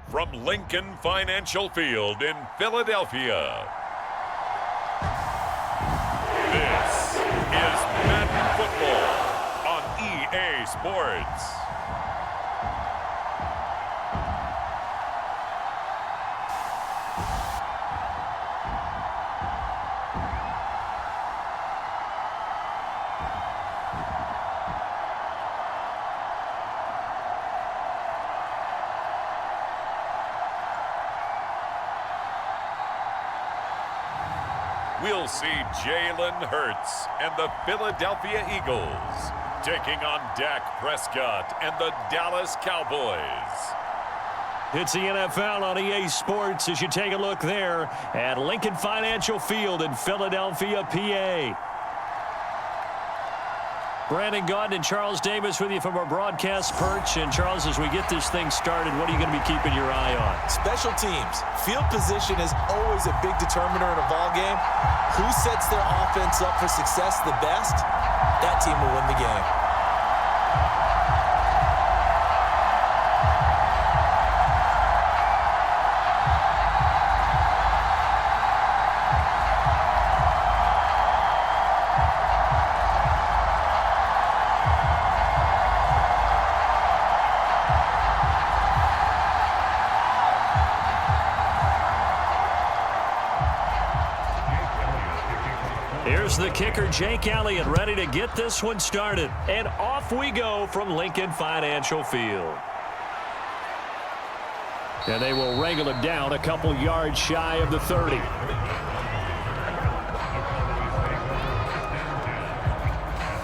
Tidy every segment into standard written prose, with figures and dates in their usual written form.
from Lincoln Financial Field in Philadelphia. This is Madden Football on EA Sports. We'll see Jalen Hurts and the Philadelphia Eagles taking on Dak Prescott and the Dallas Cowboys. It's the NFL on EA Sports as you take a look there at Lincoln Financial Field in Philadelphia, PA. Brandon Gaudin and Charles Davis with you from our broadcast perch. And Charles, as we get this thing started, what are you going to be keeping your eye on? Special teams. Field position is always a big determiner in a ball game. Who sets their offense up for success the best, that team will win the game. Here's the kicker, Jake Elliott, ready to get this one started. And off we go from Lincoln Financial Field. And they will wrangle him down a couple yards shy of the 30.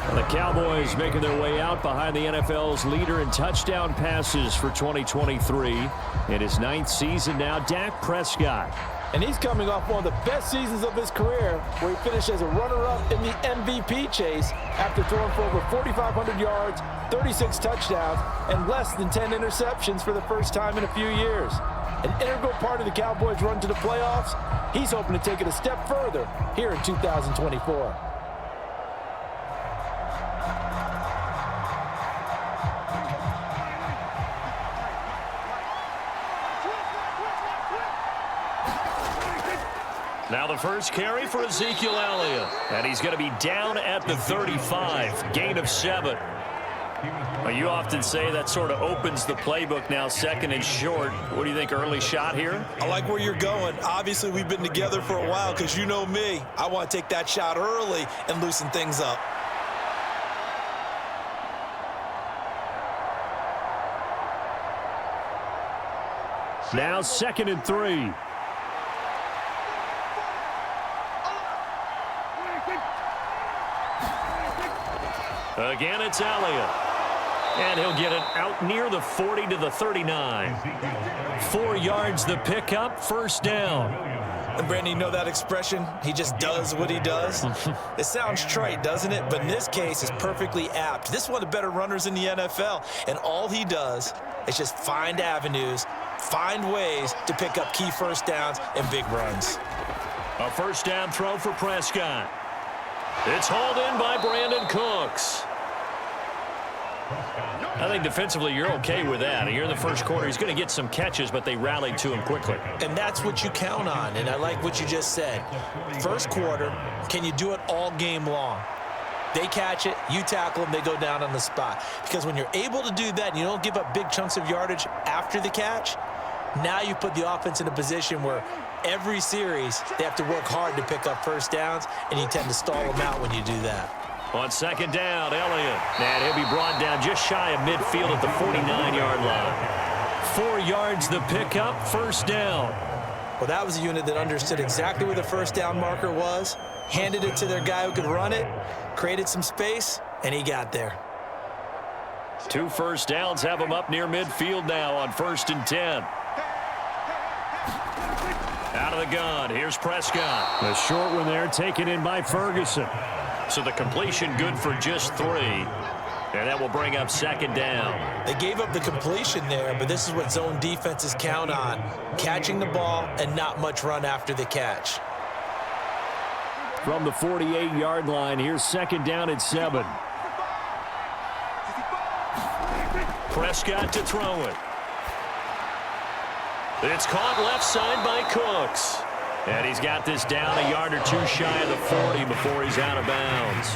And the Cowboys making their way out behind the NFL's leader in touchdown passes for 2023. In his 9th season now, Dak Prescott. And he's coming off one of the best seasons of his career, where he finished as a runner-up in the MVP chase after throwing for over 4,500 yards, 36 touchdowns, and less than 10 interceptions for the first time in a few years. An integral part of the Cowboys' run to the playoffs. He's hoping to take it a step further here in 2024. Now the first carry for Ezekiel Elliott. And he's going to be down at the 35. Gain of 7. Well, you often say that sort of opens the playbook now, 2nd and short. What do you think, early shot here? I like where you're going. Obviously, we've been together for a while because you know me. I want to take that shot early and loosen things up. Now 2nd and 3. Again, it's Elliott. And he'll get it out near the 40 to the 39. 4 yards the pickup, first down. And Brandon, you know that expression? He just does what he does? It sounds trite, doesn't it? But in this case, it's perfectly apt. This is one of the better runners in the NFL. And all he does is just find avenues, find ways to pick up key first downs and big runs. A first down throw for Prescott. It's hauled in by Brandon Cooks. I think defensively you're okay with that. Here in the first quarter, he's going to get some catches, but they rallied to him quickly. And that's what you count on, and I like what you just said. First quarter, can you do it all game long? They catch it, you tackle them, they go down on the spot. Because when you're able to do that and you don't give up big chunks of yardage after the catch, now you put the offense in a position where every series they have to work hard to pick up first downs, and you tend to stall them out when you do that. On 2nd down, Elliott. And he'll be brought down just shy of midfield at the 49-yard line. 4 yards the pickup, first down. Well, that was a unit that understood exactly where the first down marker was, handed it to their guy who could run it, created some space, and he got there. 2 first downs have him up near midfield now on 1st and 10. Out of the gun, here's Prescott. The short one there taken in by Ferguson. So the completion good for just 3. And that will bring up 2nd down. They gave up the completion there, but this is what zone defenses count on. Catching the ball and not much run after the catch. From the 48-yard line, here's 2nd down at 7. Prescott to throw it. It's caught left side by Cooks. And he's got this down a yard or two shy of the 40 before he's out of bounds.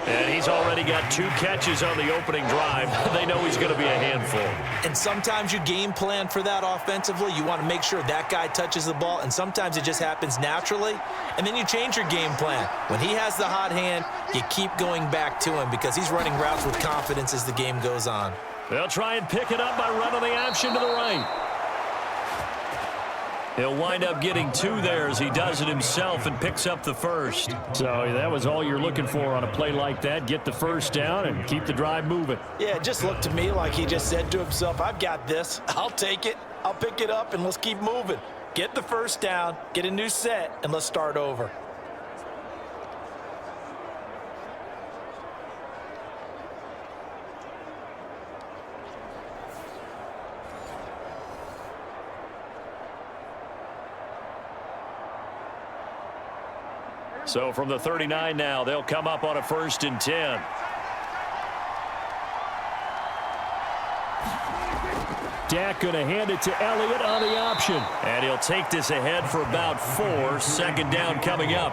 And he's already got 2 catches on the opening drive. They know he's going to be a handful. And sometimes you game plan for that offensively. You want to make sure that guy touches the ball, and sometimes it just happens naturally. And then you change your game plan. When he has the hot hand, you keep going back to him because he's running routes with confidence as the game goes on. They'll try and pick it up by running the option to the right. He'll wind up getting 2 there as he does it himself and picks up the first. So that was all you're looking for on a play like that. Get the first down and keep the drive moving. Yeah, it just looked to me like he just said to himself, I've got this. I'll take it. I'll pick it up, and let's keep moving. Get the first down, get a new set, and let's start over. So from the 39 now, they'll come up on a 1st and 10. Dak going to hand it to Elliott on the option. And he'll take this ahead for about 4. 2nd down coming up.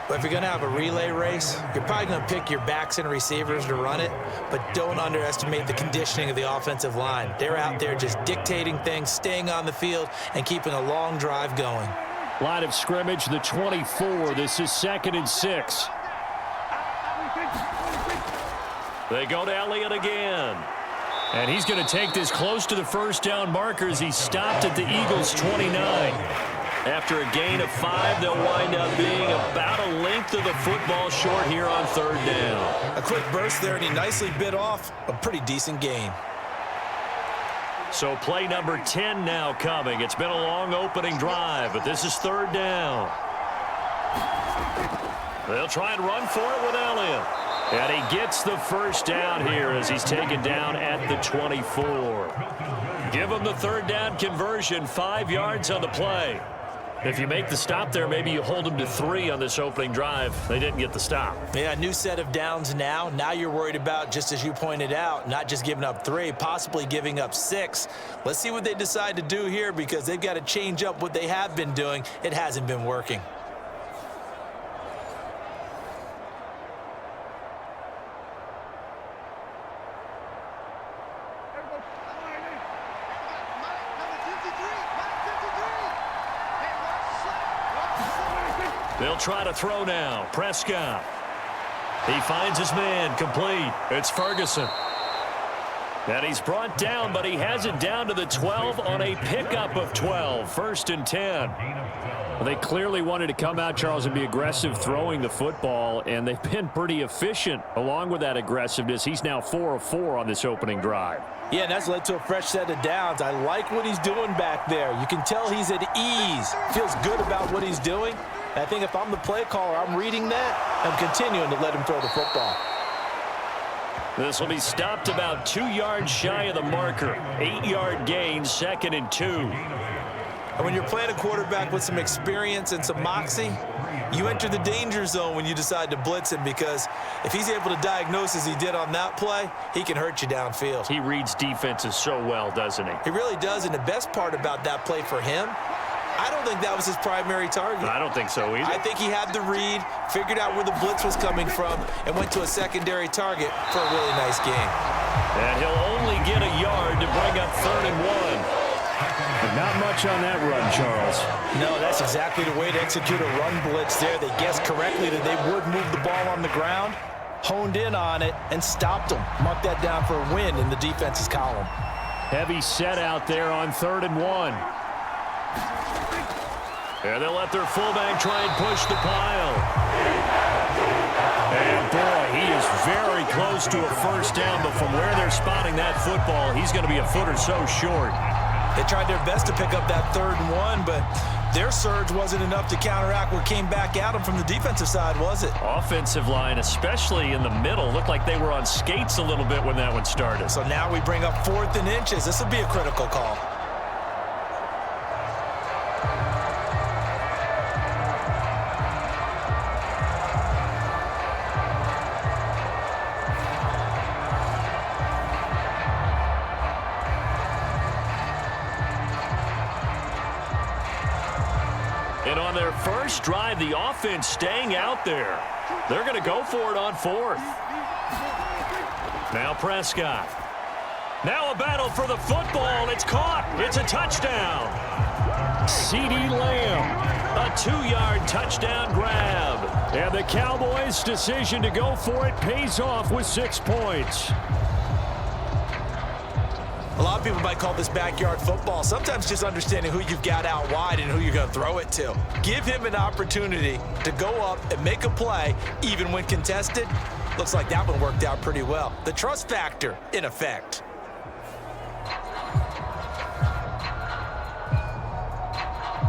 But if you're going to have a relay race, you're probably going to pick your backs and receivers to run it, but don't underestimate the conditioning of the offensive line. They're out there just dictating things, staying on the field, and keeping a long drive going. Line of scrimmage, the 24. This is 2nd and 6. They go to Elliott again. And he's going to take this close to the first down marker as he stopped at the Eagles' 29. After a gain of 5, they'll wind up being about a length of the football short here on 3rd down. A quick burst there, and he nicely bit off a pretty decent gain. So play number 10 now coming. It's been a long opening drive, but this is 3rd down. They'll try and run for it with Elliott. And he gets the first down here as he's taken down at the 24. Give him the 3rd down conversion, 5 yards on the play. If you make the stop there, maybe you hold them to 3 on this opening drive. They didn't get the stop. Yeah, new set of downs now. Now you're worried about, just as you pointed out, not just giving up 3, possibly giving up 6. Let's see what they decide to do here because they've got to change up what they have been doing. It hasn't been working. They'll try to throw now. Prescott. He finds his man complete. It's Ferguson. And he's brought down, but he has it down to the 12 on a pickup of 12. 1st and 10. Well, they clearly wanted to come out, Charles, and be aggressive throwing the football, and they've been pretty efficient along with that aggressiveness. He's now 4 of 4 on this opening drive. Yeah, and that's led to a fresh set of downs. I like what he's doing back there. You can tell he's at ease. Feels good about what he's doing. And I think if I'm the play caller, I'm reading that. I'm continuing to let him throw the football. This will be stopped about 2 yards shy of the marker. 8-yard gain, 2nd and 2. And when you're playing a quarterback with some experience and some moxie, you enter the danger zone when you decide to blitz him because if he's able to diagnose as he did on that play, he can hurt you downfield. He reads defenses so well, doesn't he? He really does, and the best part about that play for him, I don't think that was his primary target. I don't think so either. I think he had the read, figured out where the blitz was coming from, and went to a secondary target for a really nice game. And he'll only get a yard to bring up 3rd and 1. But not much on that run, Charles. No, that's exactly the way to execute a run blitz there. They guessed correctly that they would move the ball on the ground, honed in on it, and stopped them. Mark that down for a win in the defense's column. Heavy set out there on 3rd and 1. And they'll let their fullback try and push the pile. And boy, he is very close to a first down, but from where they're spotting that football, he's going to be a foot or so short. They tried their best to pick up that 3rd and 1, but their surge wasn't enough to counteract what came back at them from the defensive side, was it? Offensive line, especially in the middle, looked like they were on skates a little bit when that one started. So now we bring up 4th and inches. This will be a critical call. And on their first drive, the offense staying out there. They're going to go for it on fourth. Now Prescott. Now a battle for the football. It's caught. It's a touchdown. CeeDee Lamb, a 2-yard touchdown grab. And the Cowboys' decision to go for it pays off with 6 points. A lot of people might call this backyard football. Sometimes just understanding who you've got out wide and who you're going to throw it to. Give him an opportunity to go up and make a play, even when contested. Looks like that one worked out pretty well. The trust factor in effect.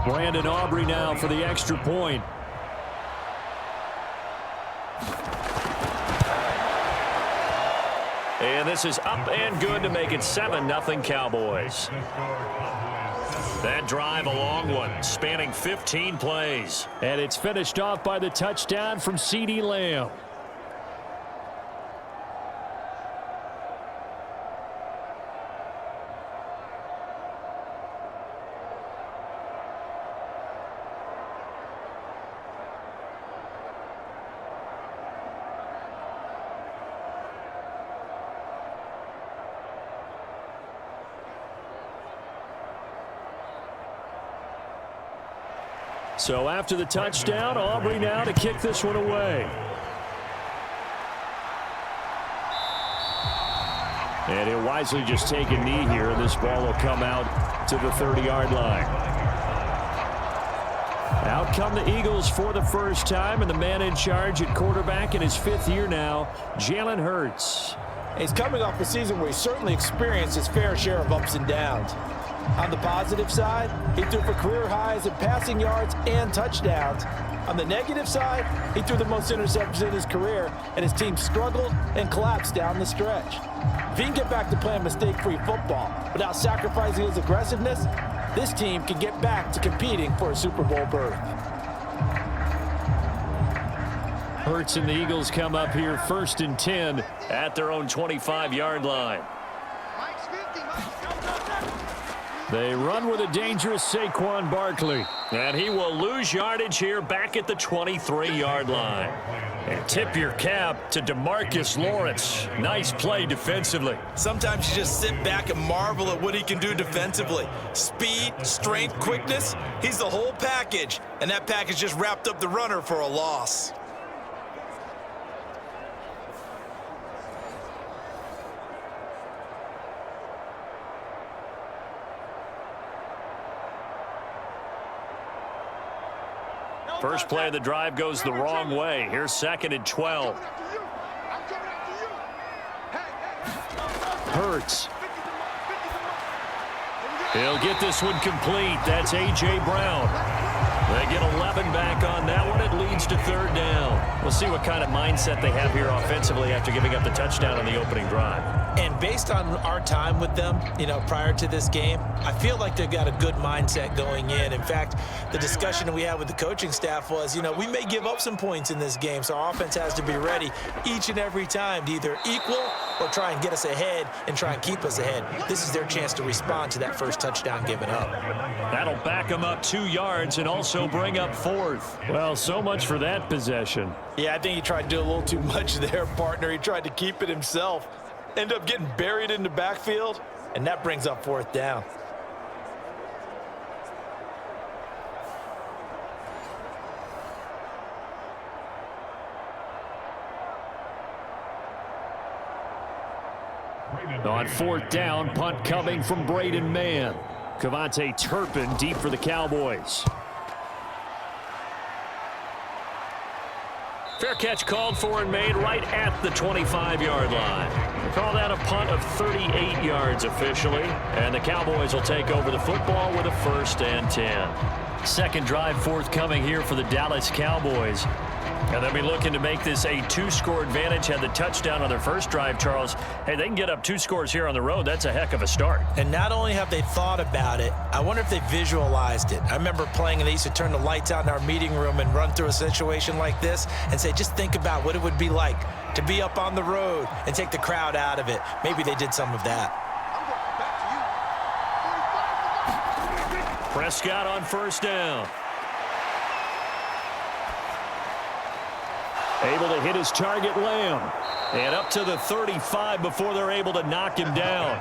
Brandon Aubrey now for the extra point. And this is up and good to make it 7-0 Cowboys. That drive a long one, spanning 15 plays. And it's finished off by the touchdown from CeeDee Lamb. So after the touchdown, Aubrey now to kick this one away. And he'll wisely just take a knee here, and this ball will come out to the 30-yard line. Out come the Eagles for the first time, and the man in charge at quarterback in his 5th year now, Jalen Hurts. He's coming off a season where he certainly experienced his fair share of ups and downs. On the positive side, he threw for career highs in passing yards and touchdowns. On the negative side, he threw the most interceptions in his career, and his team struggled and collapsed down the stretch. If he can get back to playing mistake-free football without sacrificing his aggressiveness, this team can get back to competing for a Super Bowl berth. Hurts and the Eagles come up here 1st and 10 at their own 25-yard line. They run with a dangerous Saquon Barkley. And he will lose yardage here back at the 23-yard line. And tip your cap to DeMarcus Lawrence. Nice play defensively. Sometimes you just sit back and marvel at what he can do defensively. Speed, strength, quickness. He's the whole package. And that package just wrapped up the runner for a loss. First play of the drive goes the wrong way. Here's 2nd and 12. Hurts. He'll get this one complete. That's A.J. Brown. They get 11 back on that one. It leads to 3rd down. We'll see what kind of mindset they have here offensively after giving up the touchdown on the opening drive. And based on our time with them, prior to this game, I feel like they've got a good mindset going in. In fact, the discussion that we had with the coaching staff was, we may give up some points in this game, so our offense has to be ready each and every time to either equal or try and get us ahead and try and keep us ahead. This is their chance to respond to that first touchdown given up. That'll back them up 2 yards and also bring up 4th. Well, so much for that possession. Yeah, I think he tried to do a little too much there, partner. He tried to keep it himself. End up getting buried in the backfield, and that brings up 4th down. On 4th down, punt coming from Braden Mann. Kevontae Turpin deep for the Cowboys. Fair catch called for and made right at the 25-yard line. They call that a punt of 38 yards officially. And the Cowboys will take over the football with a 1st and 10. Second drive forthcoming here for the Dallas Cowboys. And they'll be looking to make this a 2-score advantage. Had the touchdown on their first drive, Charles. Hey, they can get up 2 scores here on the road. That's a heck of a start. And not only have they thought about it, I wonder if they visualized it. I remember playing and they used to turn the lights out in our meeting room and run through a situation like this and say, just think about what it would be like to be up on the road and take the crowd out of it. Maybe they did some of that. Prescott on 1st down. Able to hit his target, Lamb. And up to the 35 before they're able to knock him down.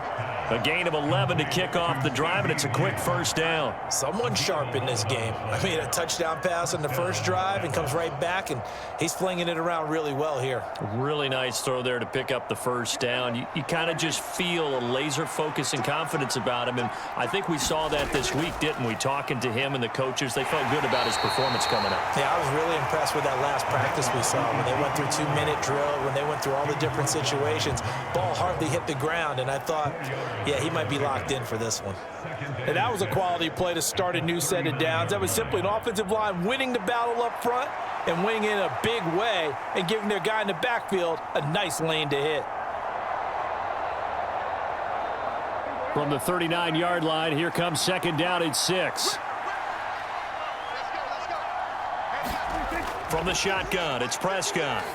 A gain of 11 to kick off the drive, and it's a quick first down. Someone sharp in this game. I mean, a touchdown pass on the first drive and comes right back, and he's flinging it around really well here. Really nice throw there to pick up the first down. You kind of just feel a laser focus and confidence about him, and I think we saw that this week, didn't we? Talking to him and the coaches, they felt good about his performance coming up. Yeah, I was really impressed with that last practice we saw when they went through 2-minute drill, when they went through all the different situations. Ball hardly hit the ground, and I thought, yeah, he might be locked in for this one. And that was a quality play to start a new set of downs. That was simply an offensive line winning the battle up front and winning in a big way and giving their guy in the backfield a nice lane to hit. From the 39-yard line, here comes second down and 6. From the shotgun, it's Prescott.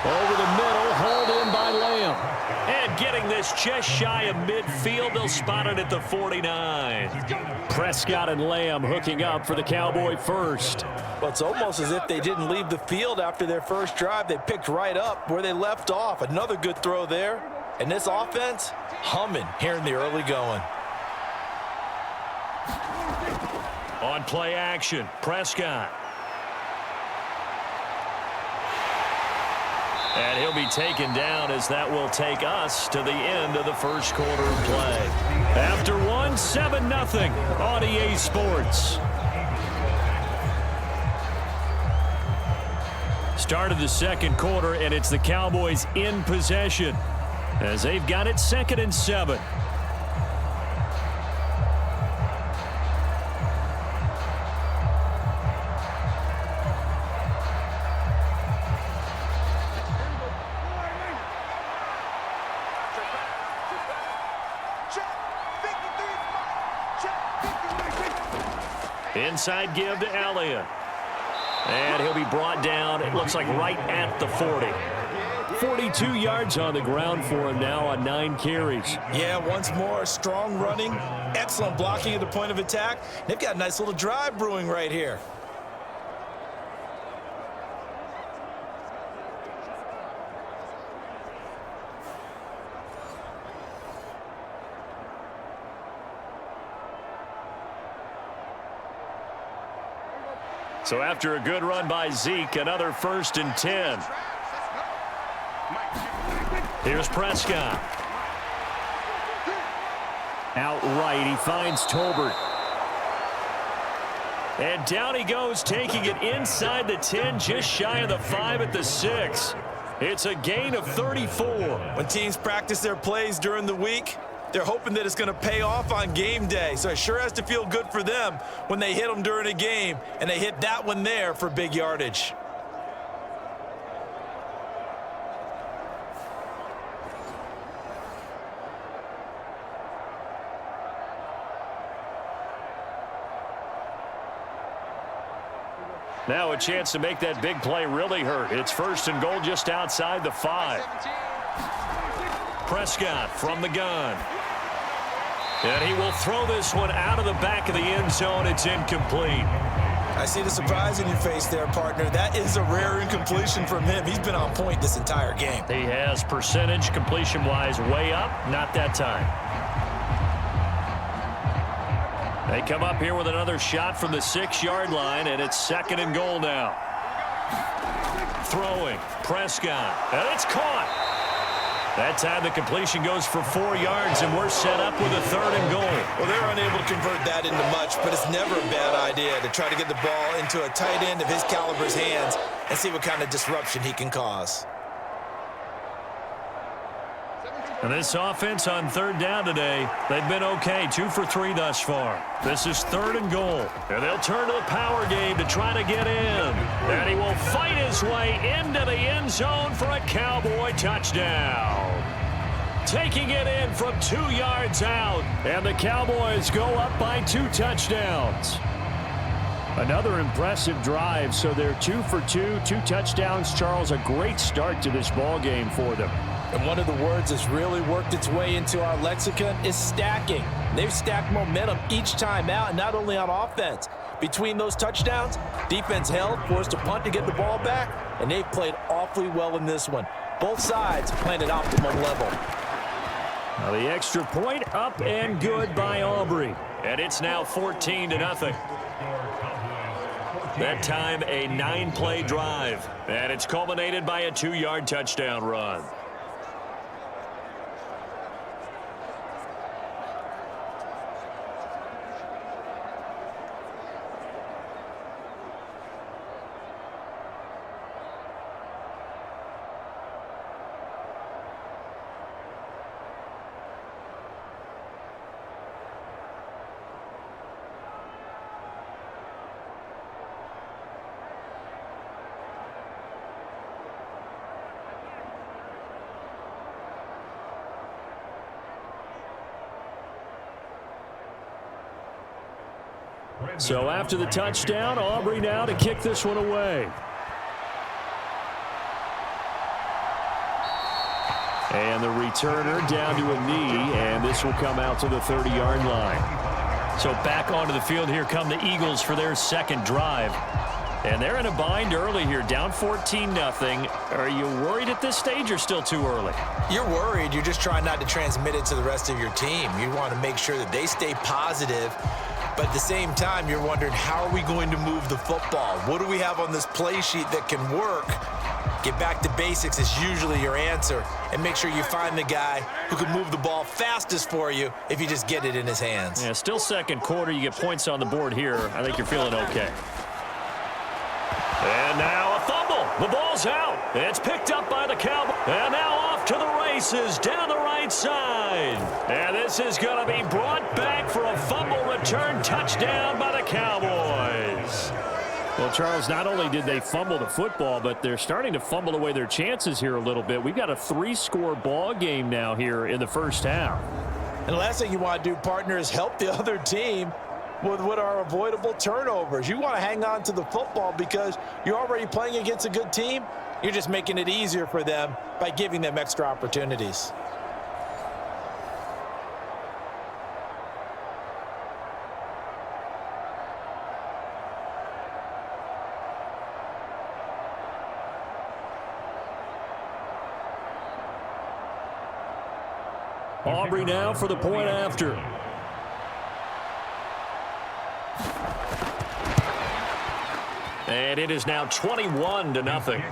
Over the middle, hauled in by Lamb. And getting this just shy of midfield, they'll spot it at the 49. Prescott and Lamb hooking up for the Cowboy first. Well, it's almost as if they didn't leave the field after their first drive. They picked right up where they left off. Another good throw there. And this offense, humming here in the early going. On play action, Prescott. And he'll be taken down as that will take us to the end of the first quarter of play. After one, 7-0 on EA Sports. Start of the second quarter, and it's the Cowboys in possession as they've got it 2nd and 7. Inside give to Elliott. And he'll be brought down, it looks like right at the 40. 42 yards on the ground for him now on 9 carries. Yeah, once more, strong running, excellent blocking at the point of attack. They've got a nice little drive brewing right here. So after a good run by Zeke, another 1st and 10. Here's Prescott. Outright, he finds Tolbert. And down he goes, taking it inside the 10, just shy of the 5 at the 6. It's a gain of 34. When teams practice their plays during the week, they're hoping that it's going to pay off on game day. So it sure has to feel good for them when they hit them during a game, and they hit that one there for big yardage. Now a chance to make that big play really hurt. It's 1st and goal just outside the 5. Prescott from the gun. And he will throw this one out of the back of the end zone. It's incomplete. I see the surprise in your face there, partner. That is a rare incompletion from him. He's been on point this entire game. He has percentage completion-wise way up. Not that time. They come up here with another shot from the 6-yard line, and it's 2nd and goal now. Throwing, Prescott, and it's caught. That time the completion goes for 4 yards, and we're set up with a 3rd and goal. Well, they're unable to convert that into much, but it's never a bad idea to try to get the ball into a tight end of his caliber's hands and see what kind of disruption he can cause. And this offense on 3rd down today, they've been okay, 2 for 3 thus far. This is 3rd and goal. And they'll turn to the power game to try to get in. And he will fight his way into the end zone for a Cowboy touchdown. Taking it in from 2 yards out. And the Cowboys go up by 2 touchdowns. Another impressive drive, so they're 2 for 2, 2 touchdowns. Charles, a great start to this ball game for them. And one of the words that's really worked its way into our lexicon is stacking. They've stacked momentum each time out, and not only on offense, between those touchdowns, defense held, forced a punt to get the ball back, and they've played awfully well in this one. Both sides playing at optimum level. Now the extra point up and good by Aubrey. And it's now 14-0. That time a 9-play drive. And it's culminated by a 2-yard touchdown run. So after the touchdown, Aubrey now to kick this one away. And the returner down to a knee, and this will come out to the 30-yard line. So back onto the field here come the Eagles for their second drive. And they're in a bind early here, down 14-0. Are you worried at this stage or still too early? You're worried. You're just trying not to transmit it to the rest of your team. You want to make sure that they stay positive. But at the same time, you're wondering, how are we going to move the football? What do we have on this play sheet that can work? Get back to basics is usually your answer. And make sure you find the guy who can move the ball fastest for you if you just get it in his hands. Yeah, still second quarter. You get points on the board here. I think you're feeling okay. And now a fumble. The ball's out. It's picked up by the Cowboys. And now off to the races down the right side. And this is going to be brought back for a fumble return touchdown by the Cowboys. Well, Charles, not only did they fumble the football, but they're starting to fumble away their chances here a little bit. We've got a 3-score ball game now here in the first half. And the last thing you want to do, partner, is help the other team with what are avoidable turnovers. You want to hang on to the football because you're already playing against a good team. You're just making it easier for them by giving them extra opportunities. Aubrey now for the point after. And it is now 21-0.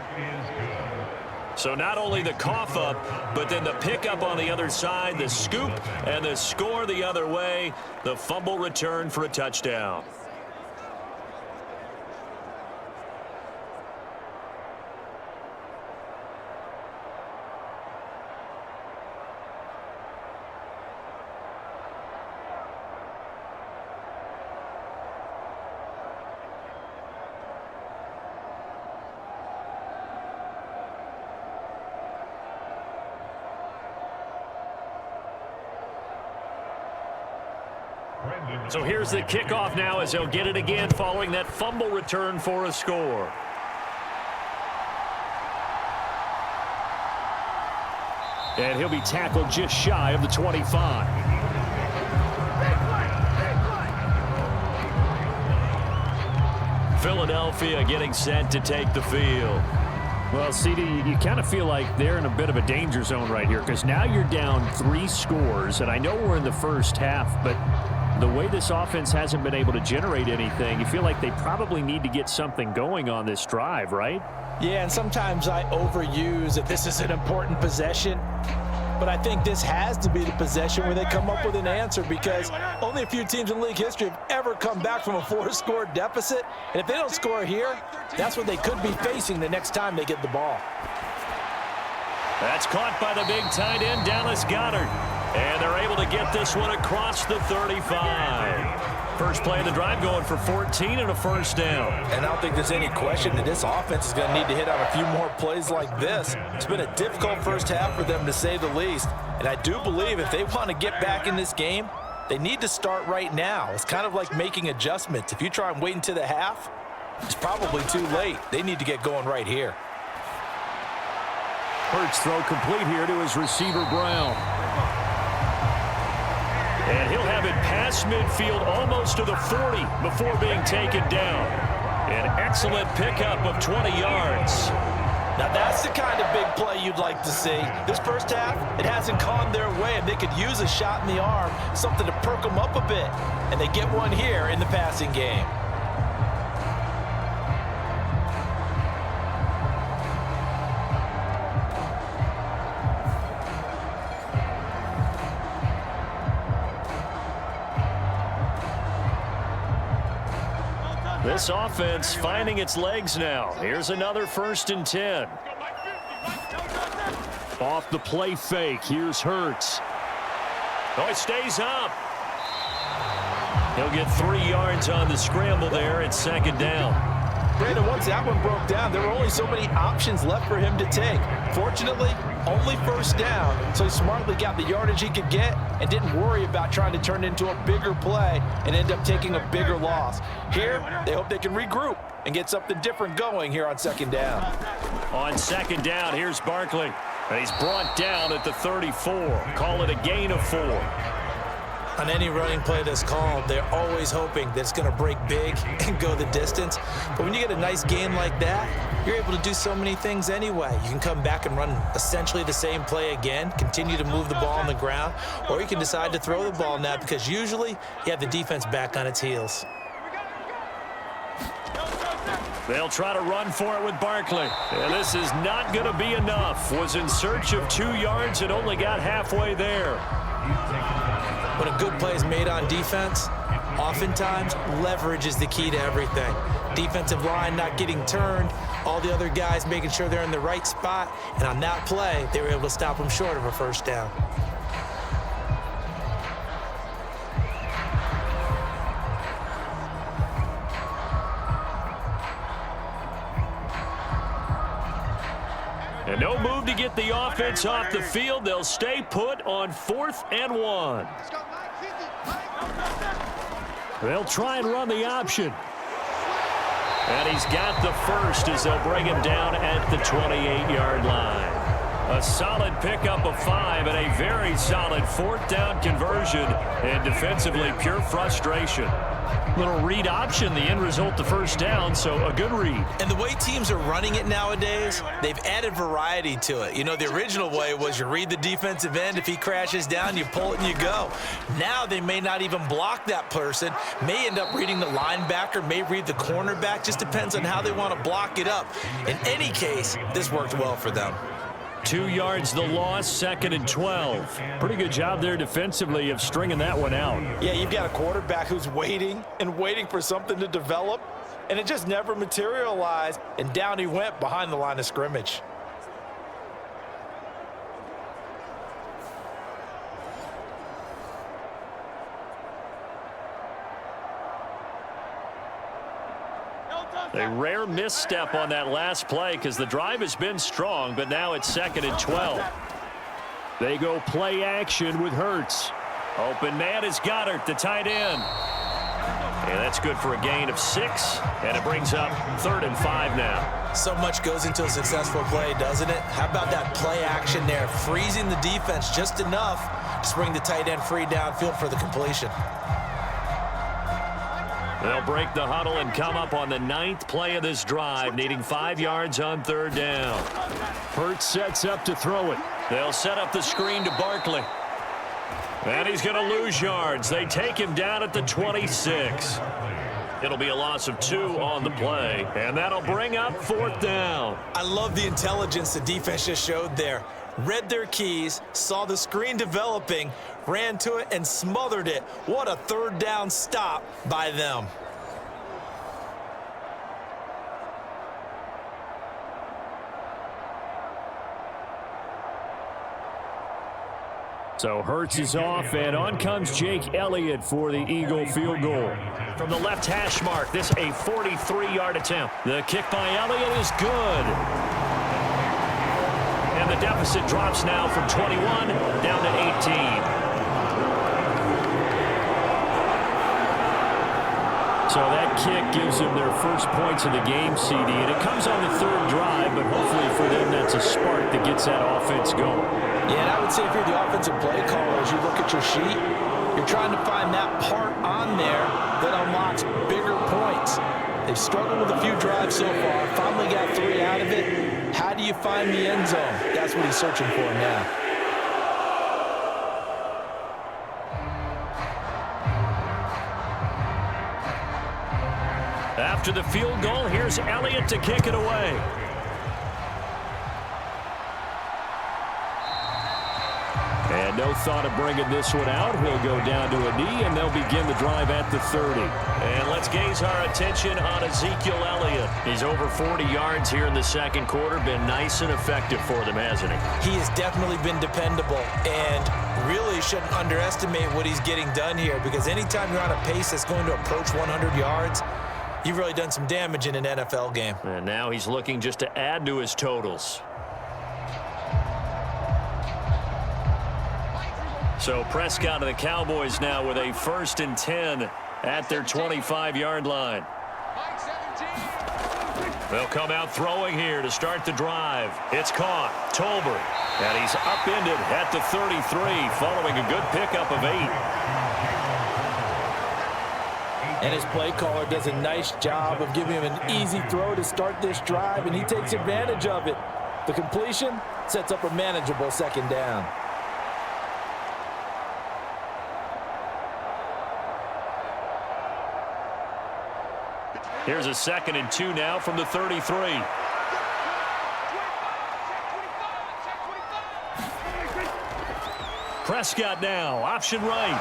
So not only the cough up, but then the pickup on the other side, the scoop, and the score the other way. The fumble return for a touchdown. So here's the kickoff now as he'll get it again following that fumble return for a score. And he'll be tackled just shy of the 25. Philadelphia getting set to take the field. Well, CD, you kind of feel like they're in a bit of a danger zone right here because now you're down 3 scores, and I know we're in the first half, but the way this offense hasn't been able to generate anything, you feel like they probably need to get something going on this drive, right? Yeah, and sometimes I overuse that this is an important possession, but I think this has to be the possession where they come up with an answer because only a few teams in league history have ever come back from a 4-score deficit, and if they don't score here, that's what they could be facing the next time they get the ball. That's caught by the big tight end, Dallas Goedert. And they're able to get this one across the 35. First play of the drive going for 14 and a first down. And I don't think there's any question that this offense is going to need to hit on a few more plays like this. It's been a difficult first half for them, to say the least. And I do believe if they want to get back in this game, they need to start right now. It's kind of like making adjustments. If you try and wait until the half, it's probably too late. They need to get going right here. Hurts throw complete here to his receiver, Brown. And he'll have get past midfield almost to the 40 before being taken down. An excellent pickup of 20 yards. Now that's the kind of big play you'd like to see. This first half, it hasn't gone their way, and they could use a shot in the arm, something to perk them up a bit. And they get one here in the passing game. This offense finding its legs now. Here's another 1st and 10. Off the play fake. Here's Hurts. Oh, it stays up. He'll get 3 yards on the scramble there. It's 2nd down. Brandon, once that one broke down, there were only so many options left for him to take. Fortunately, only 1st down, so he smartly got the yardage he could get and didn't worry about trying to turn it into a bigger play and end up taking a bigger loss. Here, they hope they can regroup and get something different going here on 2nd down. On 2nd down, here's Barkley. And he's brought down at the 34. Call it a gain of 4. On any running play that's called, they're always hoping that it's going to break big and go the distance. But when you get a nice game like that, you're able to do so many things anyway. You can come back and run essentially the same play again, continue to move the ball on the ground, or you can decide to throw the ball now because usually you have the defense back on its heels. They'll try to run for it with Barkley. And this is not going to be enough. Was in search of 2 yards and only got halfway there. When a good play is made on defense, oftentimes leverage is the key to everything. Defensive line not getting turned, all the other guys making sure they're in the right spot, and on that play, they were able to stop them short of a 1st down. And no move to get the offense off the field. They'll stay put on 4th and 1. They'll try and run the option. And he's got the 1st as they'll bring him down at the 28-yard line. A solid pickup of 5 and a very solid 4th down conversion. And defensively, pure frustration. Little read option, the end result, the 1st down, so a good read. And the way teams are running it nowadays, they've added variety to it. You know, the original way was you read the defensive end. If he crashes down, you pull it and you go. Now they may not even block that person, may end up reading the linebacker, may read the cornerback. Just depends on how they want to block it up. In any case, this worked well for them. 2 yards the loss, 2nd and 12. Pretty good job there defensively of stringing that one out. Yeah, you've got a quarterback who's waiting and waiting for something to develop, and it just never materialized, and down he went behind the line of scrimmage. A rare misstep on that last play because the drive has been strong, but now it's 2nd and 12. They go play action with Hurts. Open man is Goddard, the tight end. And that's good for a gain of 6, and it brings up 3rd and 5 now. So much goes into a successful play, doesn't it? How about that play action there, freezing the defense just enough to bring the tight end free downfield for the completion. They'll break the huddle and come up on the 9th play of this drive, needing 5 yards on 3rd down. Hurts sets up to throw it. They'll set up the screen to Barkley. And he's going to lose yards. They take him down at the 26. It'll be a loss of 2 on the play, and that'll bring up 4th down. I love the intelligence the defense just showed there. Read their keys, saw the screen developing, ran to it, and smothered it. What a 3rd down stop by them. So Hurts is off, and on comes Jake Elliott for the Eagle field goal. From the left hash mark, this a 43-yard attempt. The kick by Elliott is good. And the deficit drops now from 21 down to 18. So that kick gives them their first points of the game, CD, and it comes on the 3rd drive, but hopefully for them that's a spark that gets that offense going. Yeah, and I would say if you're the offensive play caller, as you look at your sheet, You're trying to find that part on there that unlocks bigger points. They've struggled with a few drives so far. Finally got 3 out of it. How do you find the end zone? That's what he's searching for now. After the field goal, here's Elliott to kick it away. And no thought of bringing this one out. He'll go down to a knee, and they'll begin the drive at the 30. And let's gaze our attention on Ezekiel Elliott. He's over 40 yards here in the second quarter. Been nice and effective for them, hasn't he? He has definitely been dependable, and really shouldn't underestimate what he's getting done here, because anytime you're on a pace that's going to approach 100 yards, you've really done some damage in an NFL game. And now he's looking just to add to his totals. So Prescott of the Cowboys now with a 1st and 10 at their 25-yard line. They'll come out throwing here to start the drive. It's caught. Tolbert. And he's upended at the 33 following a good pickup of 8. And his play caller does a nice job of giving him an easy throw to start this drive, and he takes advantage of it. The completion sets up a manageable 2nd down. Here's a 2nd and 2 now from the 33. Prescott now, option right.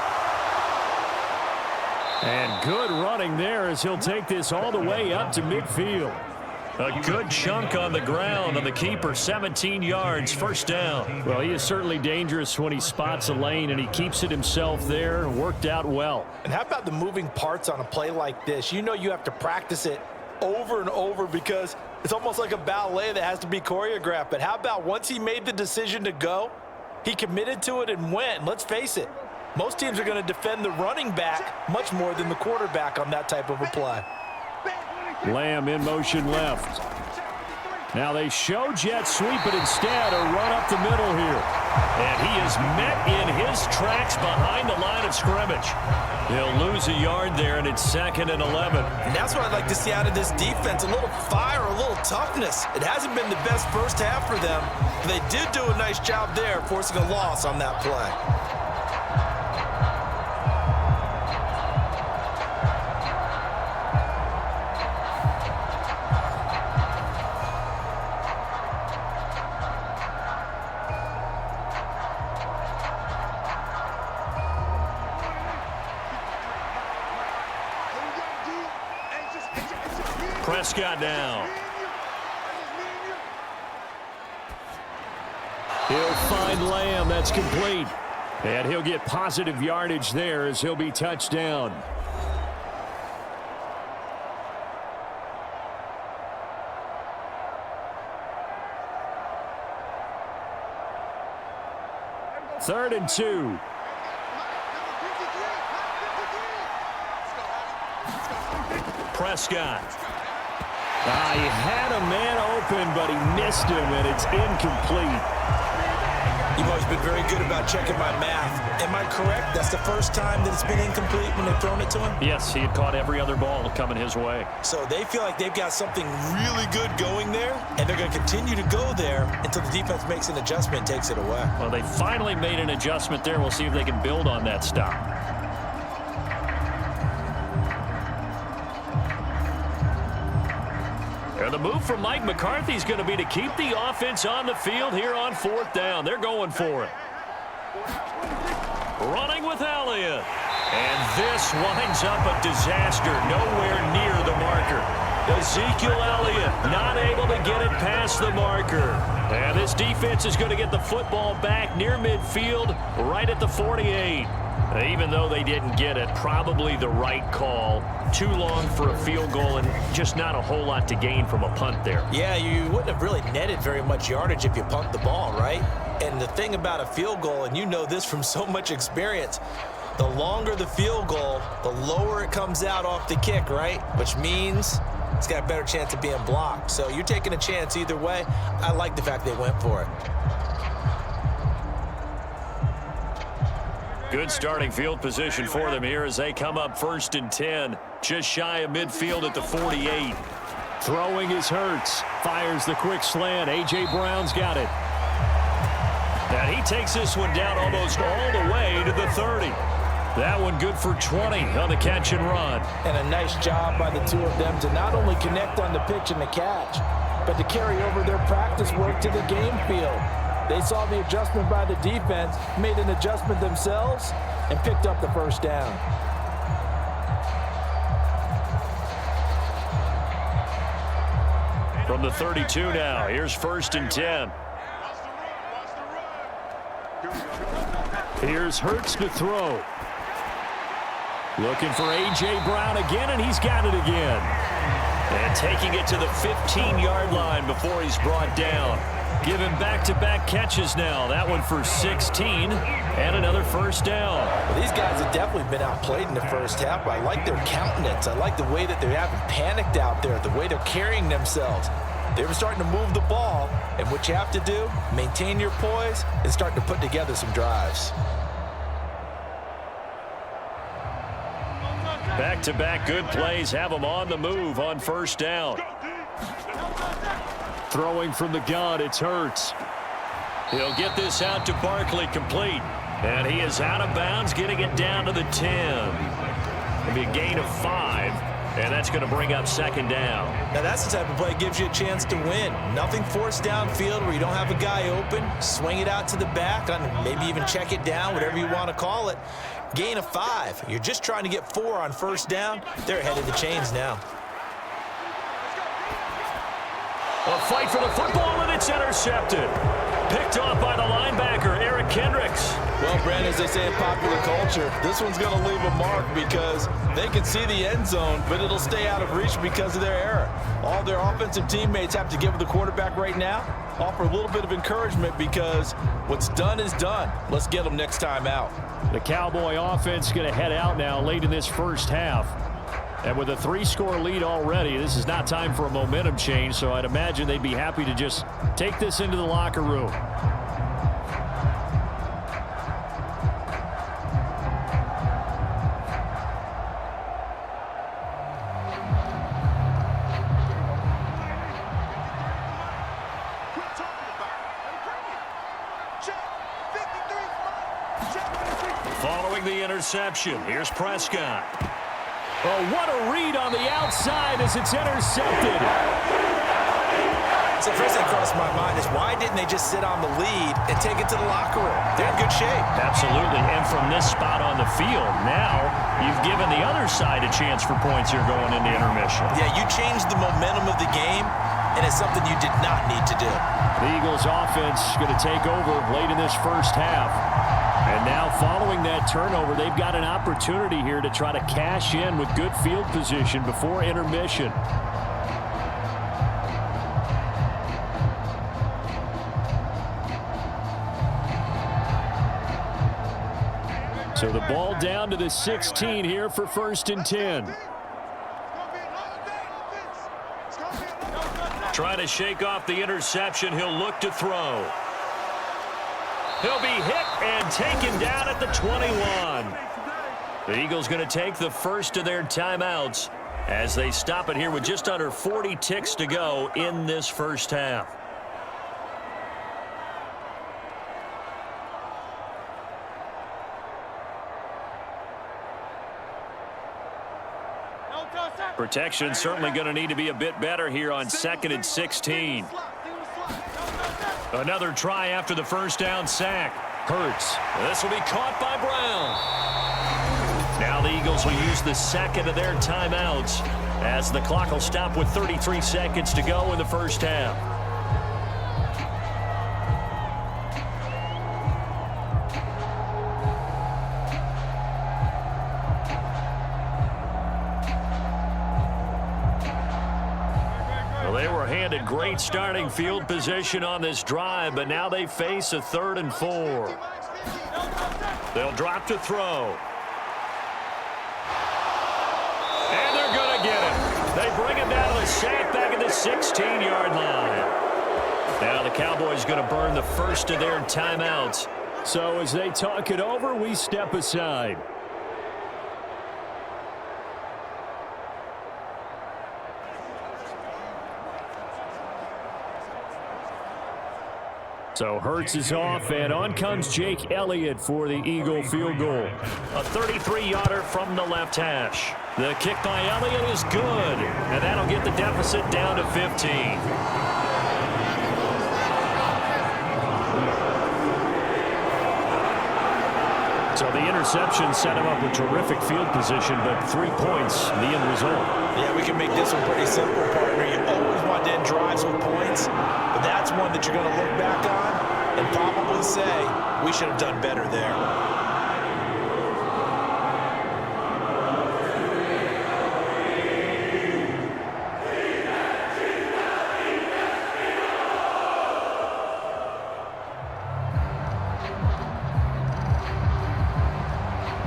And good running there as he'll take this all the way up to midfield. A good chunk on the ground on the keeper, 17 yards, 1st down. Well, he is certainly dangerous when he spots a lane, and he keeps it himself there. Worked out well. And how about the moving parts on a play like this? You know you have to practice it over and over because it's almost like a ballet that has to be choreographed. But how about once he made the decision to go, he committed to it and went. And let's face it, most teams are going to defend the running back much more than the quarterback on that type of a play. Lamb in motion left. Now they show jet sweep, but instead a run up the middle here. And he is met in his tracks behind the line of scrimmage. He'll lose a yard there, and it's 2nd and 11. And that's what I'd like to see out of this defense, a little fire, a little toughness. It hasn't been the best first half for them, but they did do a nice job there, forcing a loss on that play. Prescott now. He'll find Lamb. That's complete. And he'll get positive yardage there as he'll be touched down. Third and 2. Prescott. He had a man open, but he missed him, and it's incomplete. You've always been very good about checking my math. Am I correct? That's the first time that it's been incomplete when they've thrown it to him? Yes, he had caught every other ball coming his way. So they feel like they've got something really good going there, and they're going to continue to go there until the defense makes an adjustment and takes it away. Well, they finally made an adjustment there. We'll see if they can build on that stop. And the move from Mike McCarthy is going to be to keep the offense on the field here on 4th down. They're going for it. Running with Elliott. And this winds up a disaster. Nowhere near the marker. Ezekiel Elliott not able to get it past the marker. And this defense is going to get the football back near midfield, right at the 48. Even though they didn't get it, probably the right call. Too long for a field goal and just not a whole lot to gain from a punt there. Yeah, you wouldn't have really netted very much yardage if you pumped the ball, right? And the thing about a field goal, and you know this from so much experience, the longer the field goal, the lower it comes out off the kick, right? Which means it's got a better chance of being blocked. So you're taking a chance either way. I like the fact they went for it. Good starting field position for them here as they come up 1st and 10. Just shy of midfield at the 48. Throwing is Hurts. Fires the quick slant. A.J. Brown's got it. And he takes this one down almost all the way to the 30. That one good for 20 on the catch and run. And a nice job by the two of them to not only connect on the pitch and the catch, but to carry over their practice work to the game field. They saw the adjustment by the defense, made an adjustment themselves, and picked up the first down. From the 32 now, here's 1st and 10. Here's Hurts to throw. Looking for A.J. Brown again, and he's got it again. And taking it to the 15-yard line before he's brought down. Giving back-to-back catches now. That one for 16 and another first down. Well, these guys have definitely been outplayed in the first half, but I like their countenance. I like the way that they haven't panicked out there, the way they're carrying themselves. They were starting to move the ball, and what you have to do, maintain your poise and start to put together some drives. Back-to-back good plays have them on the move on first down. Throwing from the gun, it's Hurts. He'll get this out to Barkley, complete. And he is out of bounds, getting it down to the 10. It'll be a gain of 5, and that's going to bring up 2nd down. Now that's the type of play that gives you a chance to win. Nothing forced downfield where you don't have a guy open. Swing it out to the back, on maybe even check it down, whatever you want to call it. Gain of 5. You're just trying to get 4 on first down. They're ahead of the chains now. A fight for the football, and it's intercepted. Picked off by the linebacker, Eric Kendricks. Well, Brandon, as they say in popular culture, this one's going to leave a mark because they can see the end zone, but it'll stay out of reach because of their error. All their offensive teammates have to give the quarterback right now, offer a little bit of encouragement because what's done is done. Let's get them next time out. The Cowboy offense is going to head out now late in this first half. And with a 3-score lead already, this is not time for a momentum change, so I'd imagine they'd be happy to just take this into the locker room. Following the interception, here's Prescott. Oh, what a read on the outside as it's intercepted. So first thing crossed my mind is why didn't they just sit on the lead and take it to the locker room? They're in good shape. Absolutely, and from this spot on the field, now you've given the other side a chance for points here going into intermission. Yeah, you changed the momentum of the game, and it's something you did not need to do. The Eagles offense going to take over late in this first half. And now following that turnover, they've got an opportunity here to try to cash in with good field position before intermission. So the ball down to the 16 here for 1st and 10. Trying to shake off the interception. He'll look to throw. He'll be hit and taken down at the 21. The Eagles going to take the first of their timeouts as they stop it here with just under 40 ticks to go in this first half. Protection certainly going to need to be a bit better here on 2nd and 16. Another try after the first down sack. Hurts. This will be caught by Brown. Now the Eagles will use the second of their timeouts as the clock will stop with 33 seconds to go in the first half. They were handed great starting field position on this drive, but now they face a 3rd and 4. They'll drop to throw. And they're going to get it. They bring it down to the sack back at the 16-yard line. Now the Cowboys going to burn the first of their timeouts So as they talk it over, we step aside. So Hurts is off, and on comes Jake Elliott for the Eagle field goal. A 33-yarder from the left hash. The kick by Elliott is good, and that'll get the deficit down to 15. So the interception set him up with terrific field position, but 3 points, the end result. Yeah, we can make this one pretty simple, partner. You always want to end drives with points, but that's one that you're going to look back on and probably say, we should have done better there.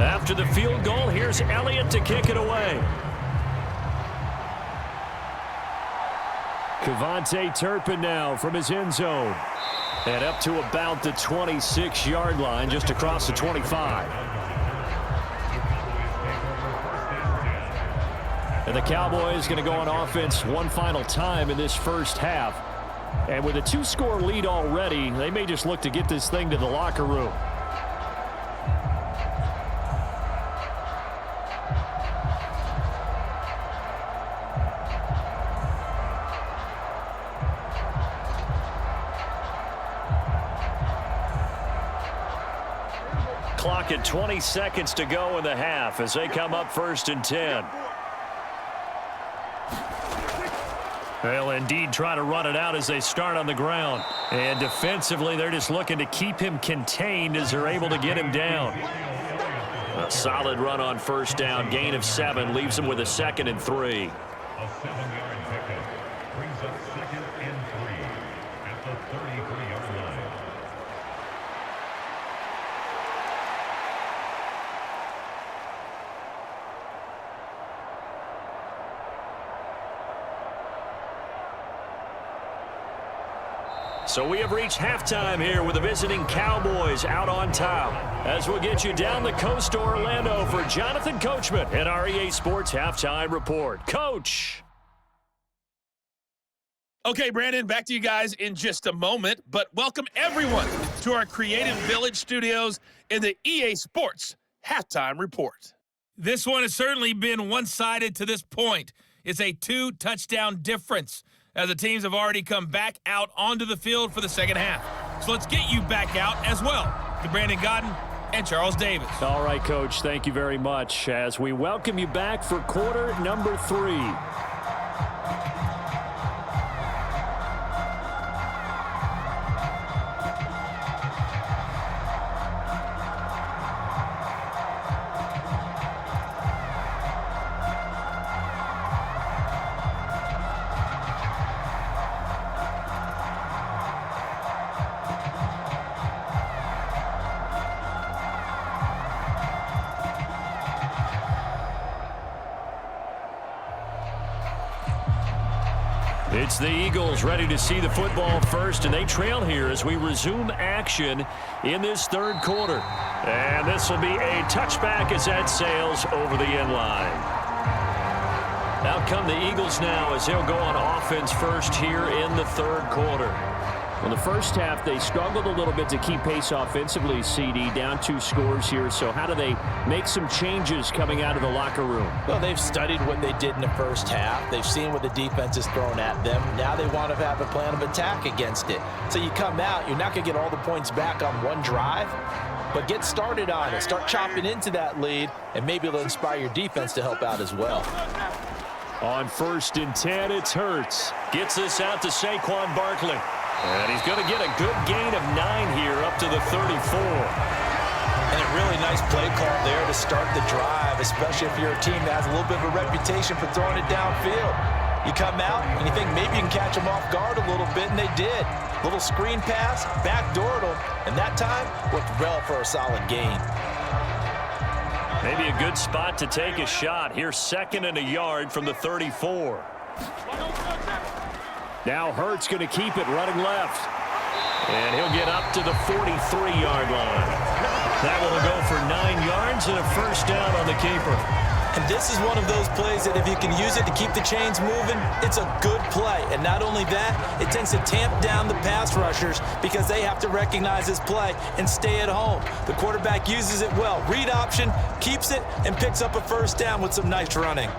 After the field goal, here's Elliott to kick it away. Kevontae Turpin now from his end zone. And up to about the 26-yard line, just across the 25. And the Cowboys going to go on offense one final time in this first half. And with a 2-score lead already, they may just look to get this thing to the locker room. Clock at 20 seconds to go in the half as they come up 1st and 10. They'll indeed try to run it out as they start on the ground. And defensively, they're just looking to keep him contained as they're able to get him down. A solid run on 1st down. Gain of 7 leaves them with a 2nd and 3. A 7-yard pickup brings up 2nd and 3 at the 33-yard line. So we have reached halftime here with the visiting Cowboys out on top. As we'll get you down the coast to Orlando for Jonathan Coachman at our EA Sports Halftime Report. Coach! Okay, Brandon, back to you guys in just a moment, but welcome everyone to our Creative Village studios in the EA Sports Halftime Report. This one has certainly been one-sided to this point. It's a 2-touchdown difference, as the teams have already come back out onto the field for the second half. So let's get you back out as well to Brandon Godden and Charles Davis. All right, Coach, thank you very much as we welcome you back for quarter number 3. It's the Eagles ready to see the football first, and they trail here as we resume action in this 3rd quarter. And this will be a touchback as that sails over the end line. Out come the Eagles now as they'll go on offense first here in the 3rd quarter. In the first half, they struggled a little bit to keep pace offensively, CD, down 2 scores here. So how do they make some changes coming out of the locker room? Well, they've studied what they did in the first half. They've seen what the defense has thrown at them. Now they want to have a plan of attack against it. So you come out, you're not going to get all the points back on one drive, but get started on it. Start chopping into that lead, and maybe it'll inspire your defense to help out as well. On 1st and 10, it's Hurts. Gets this out to Saquon Barkley. And he's going to get a good gain of 9 here up to the 34. And a really nice play call there to start the drive, especially if you're a team that has a little bit of a reputation for throwing it downfield. You come out and you think maybe you can catch them off guard a little bit, and they did. Little screen pass, backdoored them, and that time worked well for a solid gain. Maybe a good spot to take a shot. Here's 2nd and a yard from the 34. Now Hurts going to keep it running left. And he'll get up to the 43-yard line. That one will go for 9 yards and a first down on the keeper. And this is one of those plays that if you can use it to keep the chains moving, it's a good play. And not only that, it tends to tamp down the pass rushers because they have to recognize this play and stay at home. The quarterback uses it well. Read option, keeps it, and picks up a first down with some nice running.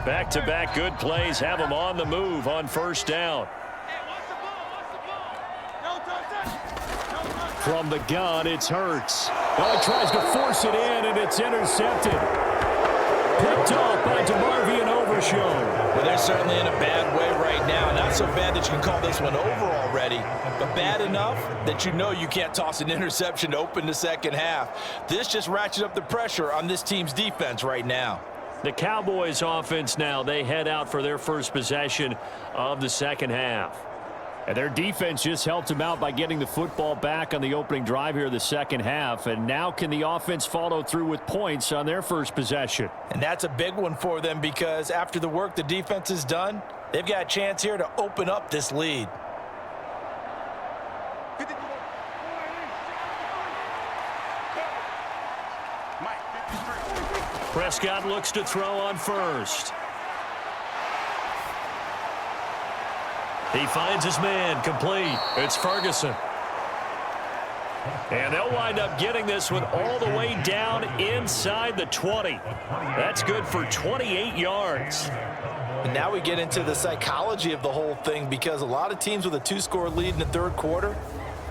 Back-to-back good plays have him on the move on first down. From the gun, it's Hurts. Well, he tries to force it in, and it's intercepted. Picked off by DeMarvion Overshown. Well, they're certainly in a bad way right now. Not so bad that you can call this one over already, but bad enough that you know you can't toss an interception to open the second half. This just ratchets up the pressure on this team's defense right now. The Cowboys offense now, they head out for their first possession of the second half. And their defense just helped them out by getting the football back on the opening drive here of the second half. And now can the offense follow through with points on their first possession? And that's a big one for them because after the work the defense has done, they've got a chance here to open up this lead. Prescott looks to throw on first. He finds his man, complete. It's Ferguson. And they'll wind up getting this one all the way down inside the 20. That's good for 28 yards. And now we get into the psychology of the whole thing because a lot of teams with a 2-score lead in the third quarter,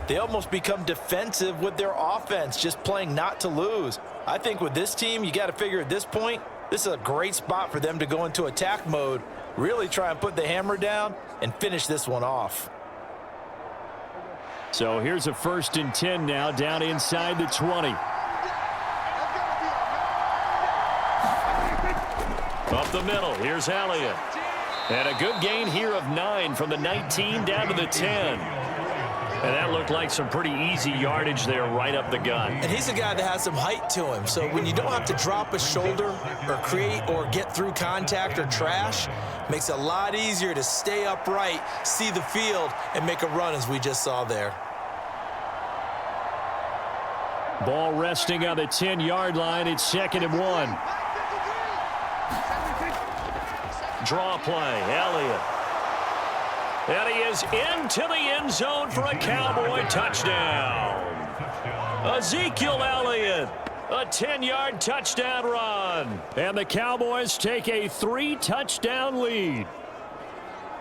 they almost become defensive with their offense, just playing not to lose. I think with this team, you got to figure at this point, this is a great spot for them to go into attack mode, really try and put the hammer down and finish this one off. So here's a 1st and 10 now down inside the 20. Up the middle, here's Elliott. And a good gain here of 9 from the 19 down to the 10. And that looked like some pretty easy yardage there right up the gut. And he's a guy that has some height to him. So when you don't have to drop a shoulder or create or get through contact or trash, makes it a lot easier to stay upright, see the field, and make a run as we just saw there. Ball resting on the 10-yard line. It's 2nd and 1. Draw play, Elliott. And he is into the end zone for a Cowboy touchdown. Ezekiel Elliott, a 10-yard touchdown run. And the Cowboys take a 3-touchdown lead.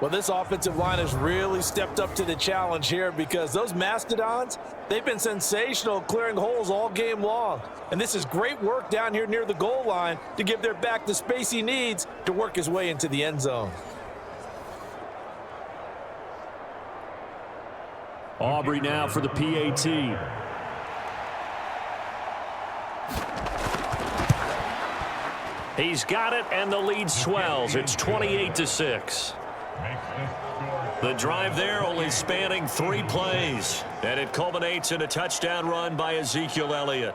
Well, this offensive line has really stepped up to the challenge here because those Mastodons, they've been sensational clearing holes all game long. And this is great work down here near the goal line to give their back the space he needs to work his way into the end zone. Aubrey now for the PAT. He's got it, and the lead swells. It's 28-6. The drive there only spanning 3 plays, and it culminates in a touchdown run by Ezekiel Elliott.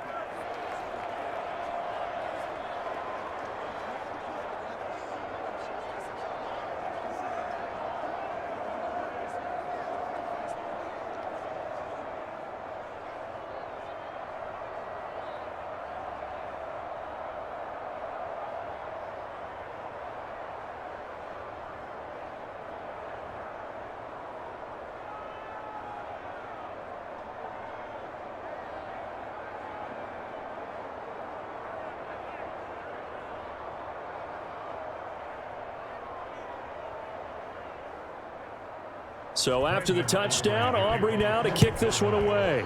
So after the touchdown, Aubrey now to kick this one away.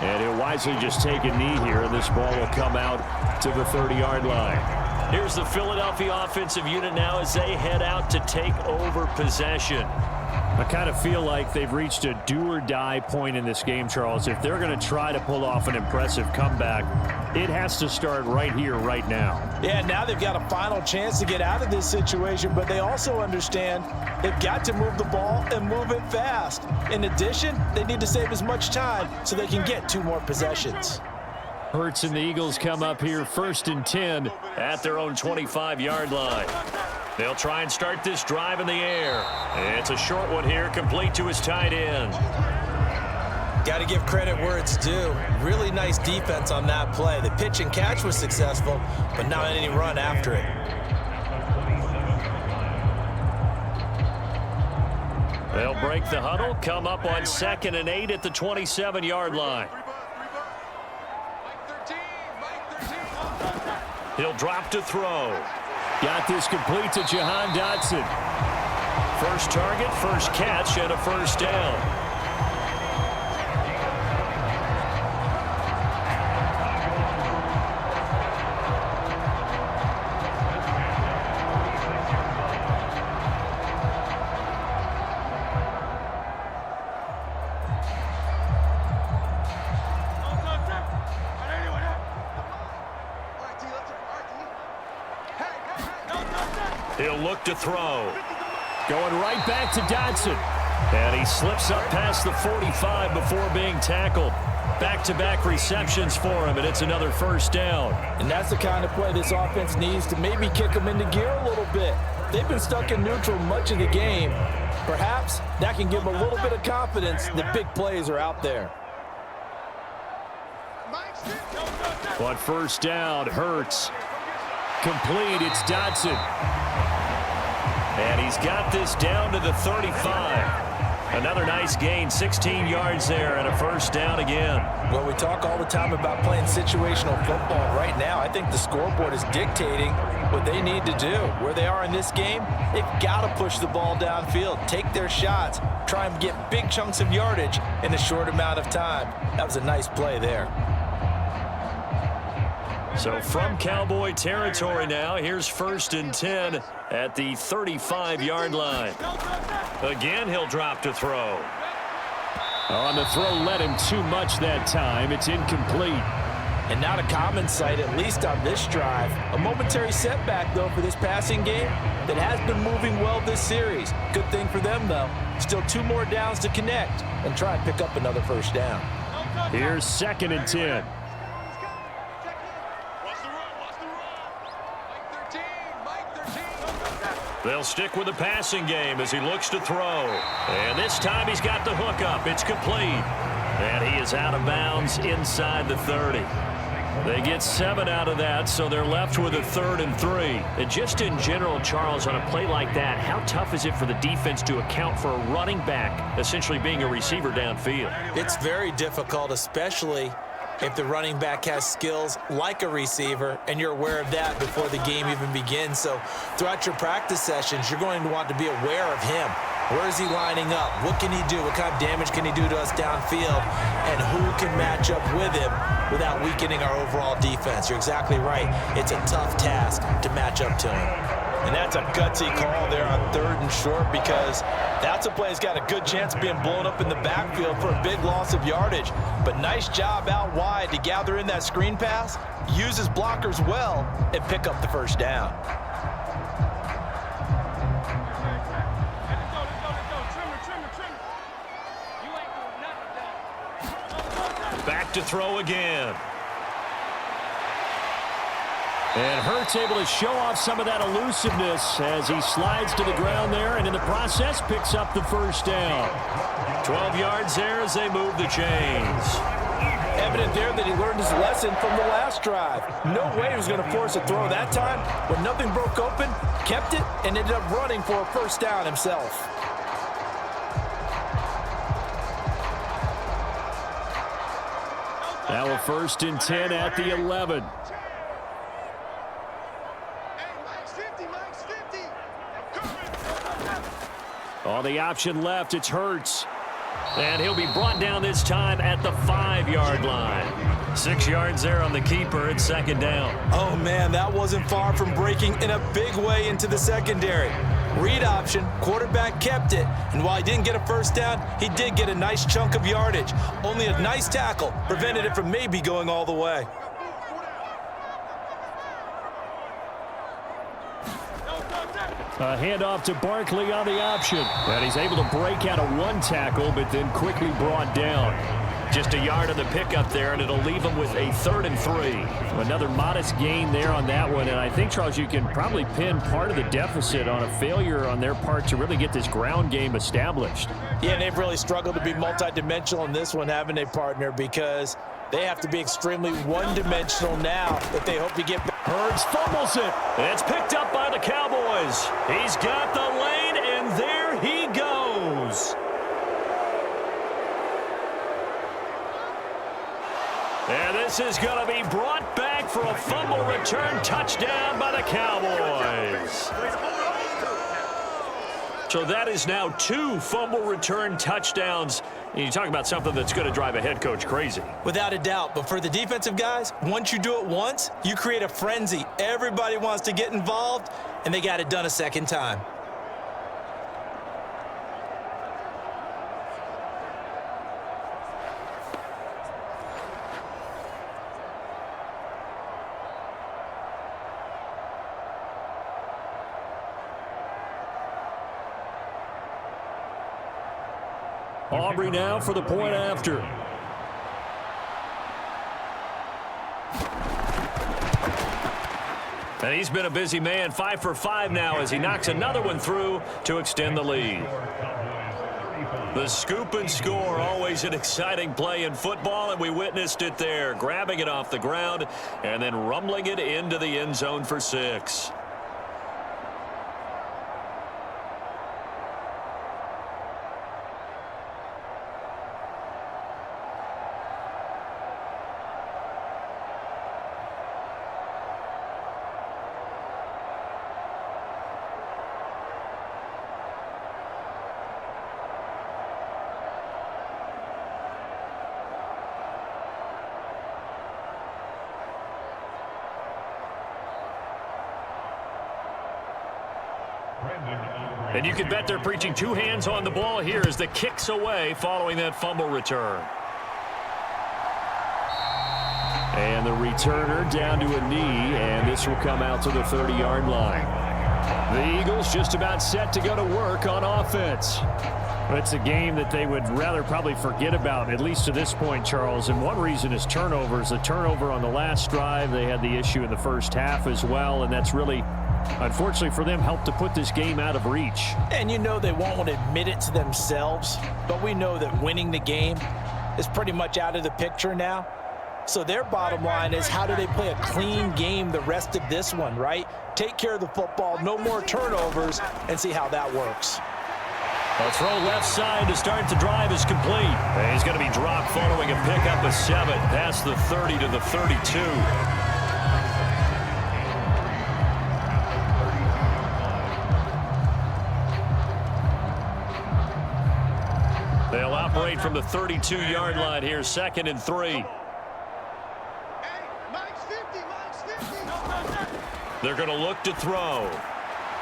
And he'll wisely just take a knee here, and this ball will come out to the 30-yard line. Here's the Philadelphia offensive unit now as they head out to take over possession. I kind of feel like they've reached a do-or-die point in this game, Charles. If they're going to try to pull off an impressive comeback, it has to start right here, right now. Yeah, now they've got a final chance to get out of this situation, but they also understand they've got to move the ball and move it fast. In addition, they need to save as much time so they can get 2 more possessions. Hurts and the Eagles come up here 1st and 10 at their own 25-yard line. They'll try and start this drive in the air. It's a short one here, complete to his tight end. Got to give credit where it's due. Really nice defense on that play. The pitch and catch was successful, but not any run after it. They'll break the huddle, come up on 2nd and 8 at the 27-yard line. He'll drop to throw. Got this complete to Jahan Dotson. First target, first catch, and a first down. He'll look to throw. Going right back to Dotson. And he slips up past the 45 before being tackled. Back-to-back receptions for him, and it's another first down. And that's the kind of play this offense needs to maybe kick them into gear a little bit. They've been stuck in neutral much of the game. Perhaps that can give them a little bit of confidence that big plays are out there. But first down, Hurts. Complete, it's Dotson. And he's got this down to the 35. Another nice gain, 16 yards there, and a first down again. Well, we talk all the time about playing situational football. Right now, I think the scoreboard is dictating what they need to do. Where they are in this game, they've got to push the ball downfield, take their shots, try and get big chunks of yardage in a short amount of time. That was a nice play there. So from Cowboy territory now, here's 1st and 10 at the 35-yard line. Again, he'll drop to throw. On the throw, led him too much that time. It's incomplete. And not a common sight, at least on this drive. A momentary setback, though, for this passing game that has been moving well this series. Good thing for them, though. Still 2 more downs to connect and try and pick up another first down. Here's 2nd and 10. They'll stick with the passing game as he looks to throw. And this time he's got the hook up. It's complete. And he is out of bounds inside the 30. They get 7 out of that, so they're left with a 3rd and 3. And just in general, Charles, on a play like that, how tough is it for the defense to account for a running back essentially being a receiver downfield? It's very difficult, especially if the running back has skills like a receiver, and you're aware of that before the game even begins. So throughout your practice sessions, you're going to want to be aware of him. Where is he lining up? What can he do? What kind of damage can he do to us downfield? And who can match up with him without weakening our overall defense? You're exactly right. It's a tough task to match up to him. And that's a gutsy call there on 3rd and short, because that's a play that's got a good chance of being blown up in the backfield for a big loss of yardage. But nice job out wide to gather in that screen pass, use his blockers well, and pick up the first down. Back to throw again. And Hurts able to show off some of that elusiveness as he slides to the ground there, and in the process picks up the first down. 12 yards there as they move the chains. Evident there that he learned his lesson from the last drive. No way he was going to force a throw that time. When nothing broke open, kept it, and ended up running for a first down himself. Now a 1st and 10 at the 11. On the option left, it's Hurts. And he'll be brought down this time at the 5-yard line. 6 yards there on the keeper. It's 2nd down. Oh, man, that wasn't far from breaking in a big way into the secondary. Read option, quarterback kept it, and while he didn't get a first down, he did get a nice chunk of yardage. Only a nice tackle prevented it from maybe going all the way. A handoff to Barkley on the option. And he's able to break out of one tackle, but then quickly brought down. Just a yard of the pickup there, and it'll leave him with a 3rd and 3. Another modest gain there on that one, and I think, Charles, you can probably pin part of the deficit on a failure on their part to really get this ground game established. Yeah, and they've really struggled to be multidimensional in this one, haven't they, partner? Because they have to be extremely one-dimensional now if they hope to get back. Hurts fumbles it. It's picked up by the Cowboys. He's got the lane, and there he goes. And this is going to be brought back for a fumble return touchdown by the Cowboys. So that is now 2 fumble return touchdowns. And you talk about something that's going to drive a head coach crazy. Without a doubt. But for the defensive guys, once you do it once, you create a frenzy. Everybody wants to get involved, and they got it done a second time. Aubrey now for the point after. And he's been a busy man, 5 for 5 now as he knocks another one through to extend the lead. The scoop and score, always an exciting play in football, and we witnessed it there, grabbing it off the ground and then rumbling it into the end zone for 6. And you can bet they're preaching 2 hands on the ball here as the kick's away following that fumble return. And the returner down to a knee, and this will come out to the 30-yard line. The Eagles just about set to go to work on offense. It's a game that they would rather probably forget about, at least to this point, Charles. And one reason is turnovers. The turnover on the last drive, they had the issue in the first half as well, and that's really, unfortunately for them, helped to put this game out of reach. And you know they won't want to admit it to themselves, but we know that winning the game is pretty much out of the picture now. So their bottom line is, how do they play a clean game the rest of this one, right? Take care of the football, no more turnovers, and see how that works. A throw left side to start the drive is complete. And he's going to be dropped following a pickup of 7 past the 30 to the 32. They'll operate from the 32-yard line here, 2nd and 3. They're going to look to throw.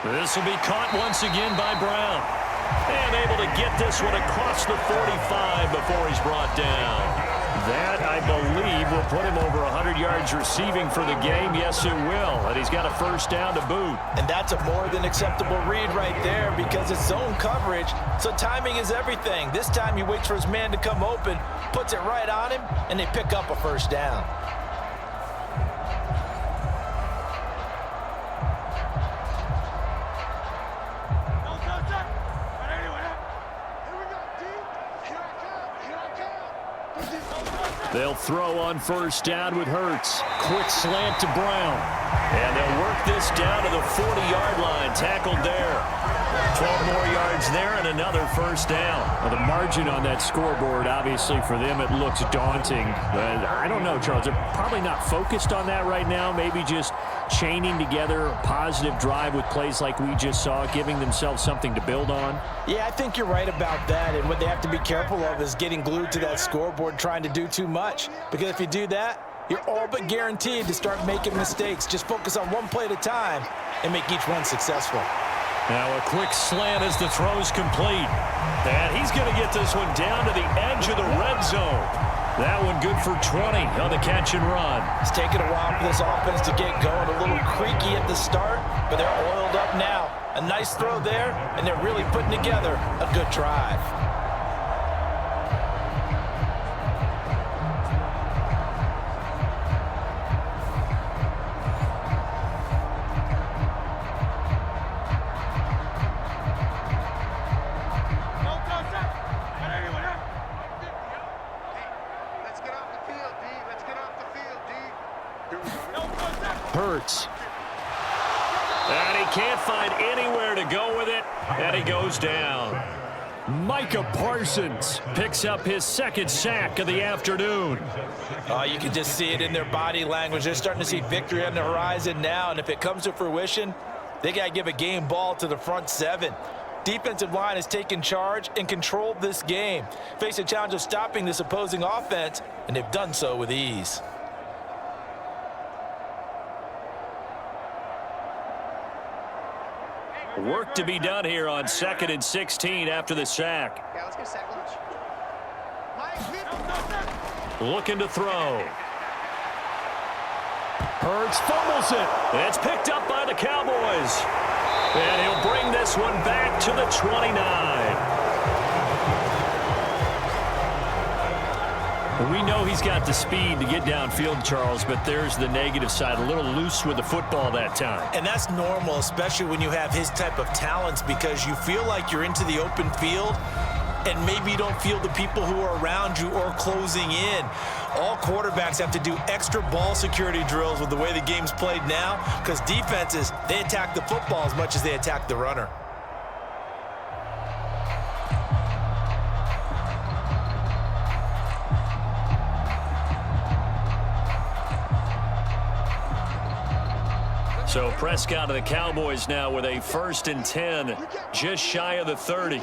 This will be caught once again by Brown. And able to get this one across the 45 before he's brought down. That, I believe, will put him over 100 yards receiving for the game. Yes, it will. And he's got a first down to boot. And that's a more than acceptable read right there because it's zone coverage, so timing is everything. This time he waits for his man to come open, puts it right on him, and they pick up a first down. They'll throw on first down with Hurts. Quick slant to Brown. And they'll work this down to the 40-yard line. Tackled there. 12 more yards there and another first down. Well, the margin on that scoreboard, obviously, for them, it looks daunting. But I don't know, Charles. They're probably not focused on that right now. Maybe just chaining together a positive drive with plays like we just saw, giving themselves something to build on. Yeah, I think you're right about that. And what they have to be careful of is getting glued to that scoreboard trying to do too much. Because if you do that, you're all but guaranteed to start making mistakes. Just focus on one play at a time and make each one successful. Now a quick slant as the throw's complete. And he's going to get this one down to the edge of the red zone. That one good for 20 on the catch and run. It's taken a while for this offense to get going. A little creaky at the start, but they're oiled up now. A nice throw there, and they're really putting together a good drive. Hurts. And he can't find anywhere to go with it, and he goes down. Micah Parsons picks up his second sack of the afternoon. You can just see it in their body language. They're starting to see victory on the horizon now, and if it comes to fruition, they got to give a game ball to the front seven. Defensive line has taken charge and controlled this game. Face a challenge of stopping this opposing offense, and they've done so with ease. Work to be done here on 2nd and 16 after the sack. Yeah, let's get a sack lunch. Looking to throw. Hurts fumbles it. It's picked up by the Cowboys. And he'll bring this one back to the 29. We know he's got the speed to get downfield, Charles, but there's the negative side. A little loose with the football that time. And that's normal, especially when you have his type of talents, because you feel like you're into the open field and maybe you don't feel the people who are around you or closing in. All quarterbacks have to do extra ball security drills with the way the game's played now, because defenses, they attack the football as much as they attack the runner. So Prescott of the Cowboys now with a 1st and 10, just shy of the 30.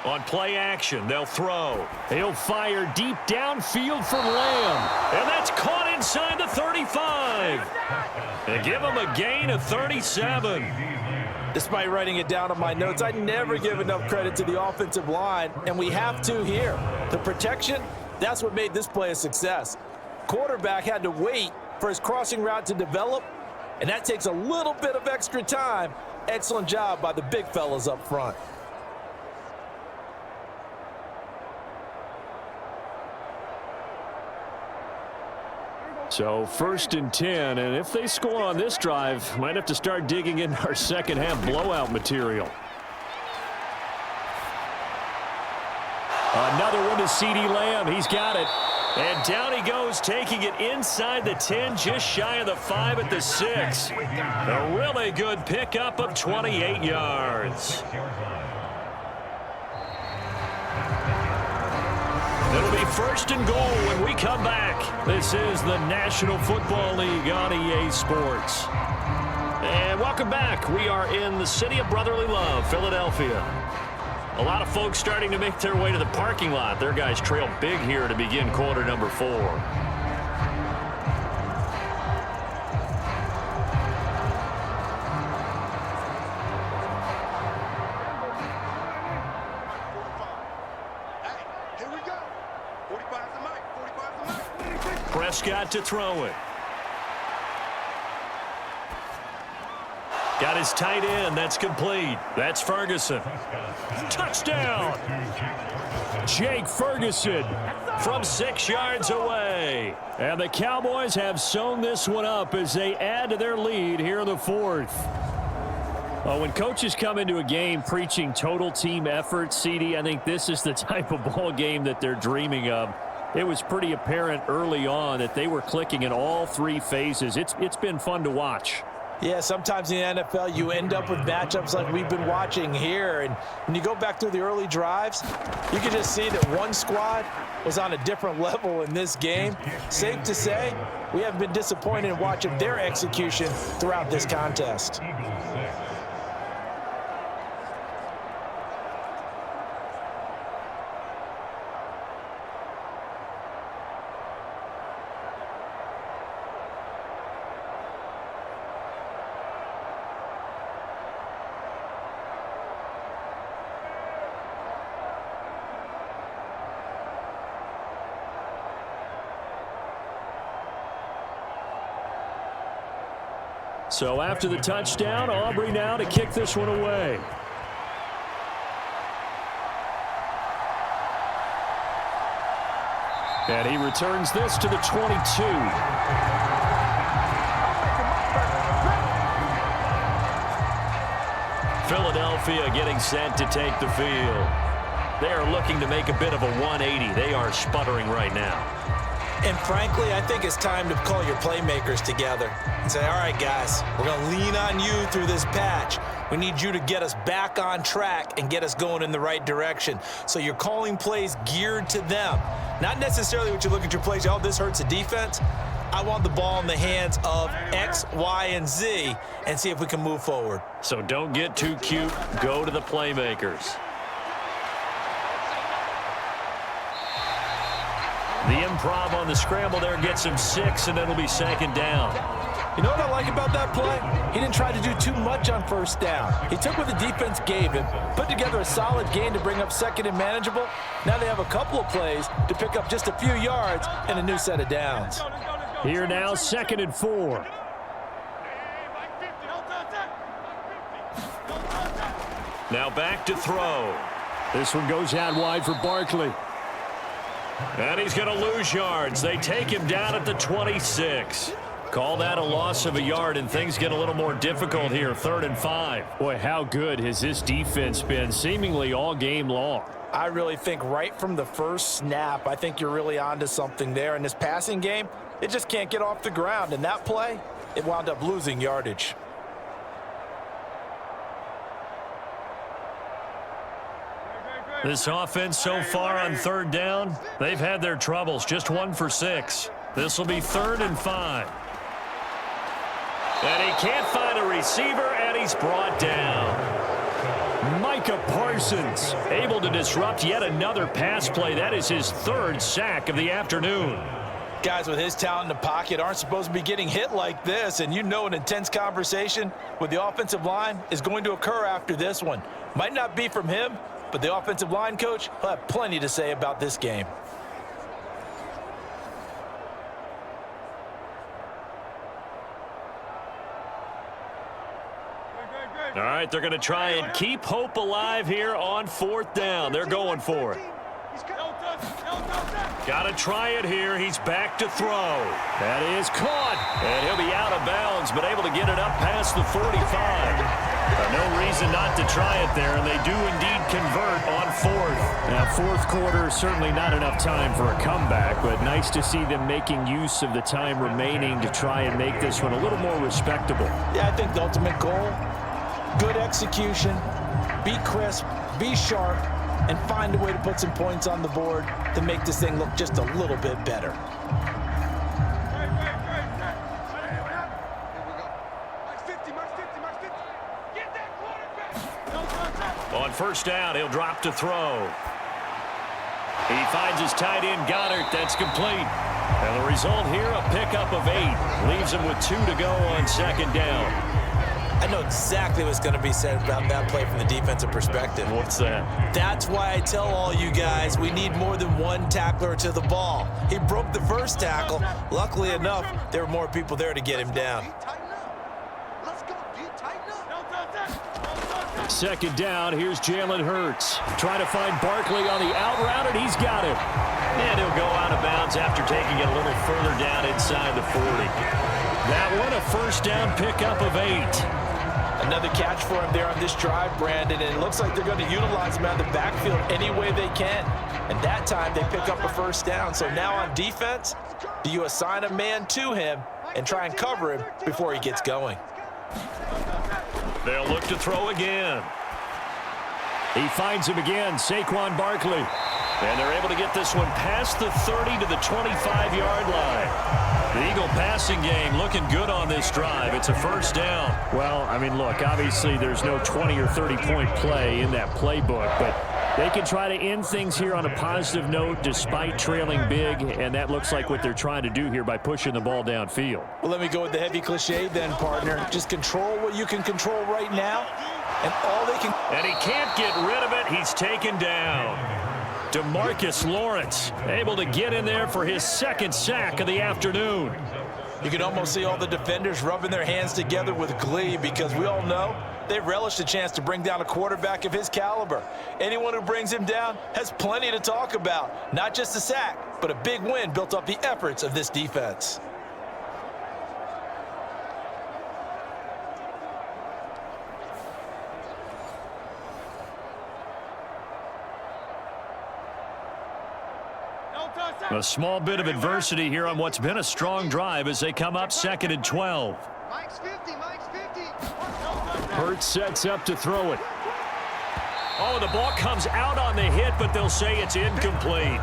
On play action, they'll throw. He'll fire deep downfield for Lamb. And that's caught inside the 35. They give him a gain of 37. Despite writing it down on my notes, I never give enough credit to the offensive line, and we have to here. The protection, that's what made this play a success. Quarterback had to wait for his crossing route to develop, and that takes a little bit of extra time. Excellent job by the big fellas up front. So 1st and 10, and if they score on this drive, might have to start digging in our second half blowout material. Another one to CeeDee Lamb. He's got it. And down he goes, taking it inside the 10, just shy of the 5 at the 6. A really good pickup of 28 yards. It'll be 1st and goal when we come back. This is the National Football League on EA Sports. And welcome back. We are in the city of brotherly love, Philadelphia. A lot of folks starting to make their way to the parking lot. Their guys trail big here to begin quarter number 4. Here we go. 45's the mic. 45's the mic. Prescott to throw it. Got his tight end. That's complete. That's Ferguson. Touchdown. Jake Ferguson from 6 yards away. And the Cowboys have sewn this one up as they add to their lead here in the 4th. Well, when coaches come into a game preaching total team effort, CD, I think this is the type of ball game that they're dreaming of. It was pretty apparent early on that they were clicking in all 3 phases. It's been fun to watch. Yeah, sometimes in the NFL, you end up with matchups like we've been watching here. And when you go back through the early drives, you can just see that one squad was on a different level in this game. Safe to say, we haven't been disappointed in watching their execution throughout this contest. So after the touchdown, Aubrey now to kick this one away. And he returns this to the 22. Philadelphia getting set to take the field. They are looking to make a bit of a 180. They are sputtering right now. And frankly, I think it's time to call your playmakers together and say, all right, guys, we're going to lean on you through this patch. We need you to get us back on track and get us going in the right direction. So you're calling plays geared to them. Not necessarily what you look at your plays, oh, this hurts the defense. I want the ball in the hands of X, Y, and Z and see if we can move forward. So don't get too cute. Go to the playmakers. The improv on the scramble there gets him 6, and it'll be second down. You know what I like about that play? He didn't try to do too much on first down. He took what the defense gave him, put together a solid gain to bring up second and manageable. Now they have a couple of plays to pick up just a few yards and a new set of downs. Here now, 2nd and 4. Now back to throw. This one goes out wide for Barkley. And he's going to lose yards. They take him down at the 26. Call that a loss of a yard, and things get a little more difficult here. 3rd and 5. Boy, how good has this defense been seemingly all game long? I really think right from the first snap, I think you're really onto something there. In this passing game, it just can't get off the ground. And that play, it wound up losing yardage. This offense so far on 3rd down, they've had their troubles. Just 1 for 6. This will be 3rd and 5. And he can't find a receiver, and he's brought down. Micah Parsons able to disrupt yet another pass play. That is his 3rd sack of the afternoon. Guys with his talent in the pocket aren't supposed to be getting hit like this, and you know an intense conversation with the offensive line is going to occur after this one. Might not be from him, but the offensive line coach will have plenty to say about this game. All right, they're going to try and keep hope alive here on 4th down. They're going for it. Got to try it here. He's back to throw. That is caught. And he'll be out of bounds, but able to get it up past the 45. No reason not to try it there, and they do indeed convert on 4th. Now, 4th quarter, certainly not enough time for a comeback, but nice to see them making use of the time remaining to try and make this one a little more respectable. Yeah, I think the ultimate goal, good execution, be crisp, be sharp, and find a way to put some points on the board to make this thing look just a little bit better. On 1st down, he'll drop to throw. He finds his tight end, Goddard. That's complete. And the result here, a pickup of 8. Leaves him with 2 to go on 2nd down. I know exactly what's going to be said about that play from the defensive perspective. What's that? That's why I tell all you guys we need more than one tackler to the ball. He broke the first tackle. Luckily enough, there were more people there to get him down. 2nd down, here's Jalen Hurts. Trying to find Barkley on the out route, and he's got him. And he'll go out of bounds after taking it a little further down inside the 40. That one, a 1st down pickup of 8. Another catch for him there on this drive, Brandon, and it looks like they're going to utilize him out of the backfield any way they can. And that time, they pick up a 1st down. So now on defense, do you assign a man to him and try and cover him before he gets going? They'll look to throw again. He finds him again, Saquon Barkley. And they're able to get this one past the 30 to the 25-yard line. The Eagle passing game looking good on this drive. It's a 1st down. Well, I mean, look, obviously there's no 20 or 30-point play in that playbook, but they can try to end things here on a positive note despite trailing big, and that looks like what they're trying to do here by pushing the ball downfield. Well, let me go with the heavy cliche then, partner. Just control what you can control right now, and all they can... And he can't get rid of it. He's taken down. DeMarcus Lawrence able to get in there for his 2nd sack of the afternoon. You can almost see all the defenders rubbing their hands together with glee because we all know they relish the chance to bring down a quarterback of his caliber. Anyone who brings him down has plenty to talk about. Not just a sack, but a big win built off the efforts of this defense. A small bit of adversity here on what's been a strong drive as they come up 2nd and 12. Mike's 50, Mike's 50. Hurts sets up to throw it. Oh, the ball comes out on the hit, but they'll say it's incomplete.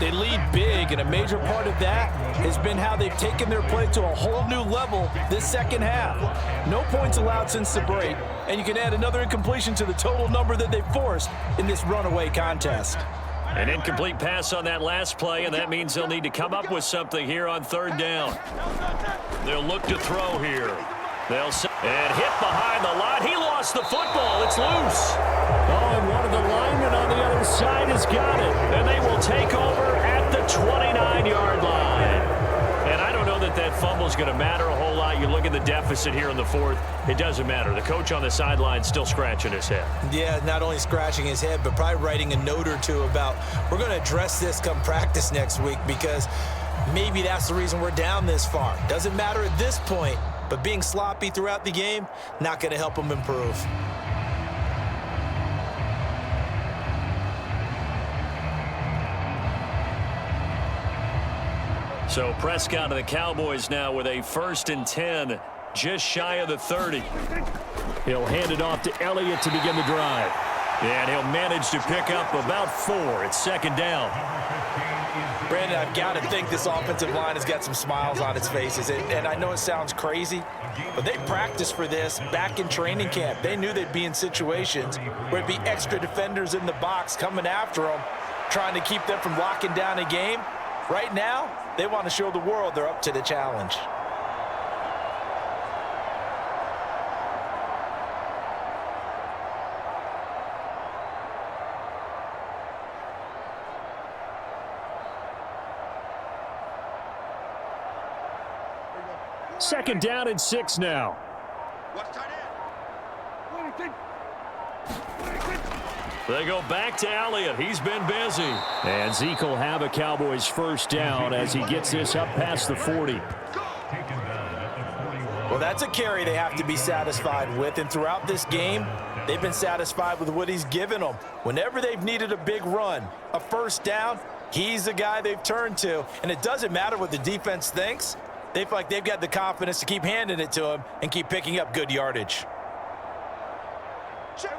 They lead big, and a major part of that has been how they've taken their play to a whole new level this second half. No points allowed since the break, and you can add another incompletion to the total number that they've forced in this runaway contest. An incomplete pass on that last play, and that means they'll need to come up with something here on 3rd down. They'll look to throw here. And hit behind the line. He lost the football. It's loose. Oh, and one of the linemen on the other side has got it. And they will take over at the 29-yard line. And I don't know that that fumble is going to matter a whole lot. You look at the deficit here in the 4th. It doesn't matter. The coach on the sideline still scratching his head. Yeah, not only scratching his head, but probably writing a note or two about we're going to address this come practice next week because maybe that's the reason we're down this far. Doesn't matter at this point, but being sloppy throughout the game, not going to help them improve. So Prescott of the Cowboys now with a 1st and 10, just shy of the 30. He'll hand it off to Elliott to begin the drive. And he'll manage to pick up about 4. It's 2nd down. Brandon, I've got to think this offensive line has got some smiles on its faces. And I know it sounds crazy, but they practiced for this back in training camp. They knew they'd be in situations where it'd be extra defenders in the box coming after them, trying to keep them from locking down a game. Right now, they want to show the world they're up to the challenge. Second down and 6 now. Watch tight end. They go back to Elliott. He's been busy. And Zeke will have a Cowboys 1st down as he gets this up past the 40. Well, that's a carry they have to be satisfied with. And throughout this game, they've been satisfied with what he's given them. Whenever they've needed a big run, a 1st down, he's the guy they've turned to. And it doesn't matter what the defense thinks. They feel like they've got the confidence to keep handing it to him and keep picking up good yardage. Check.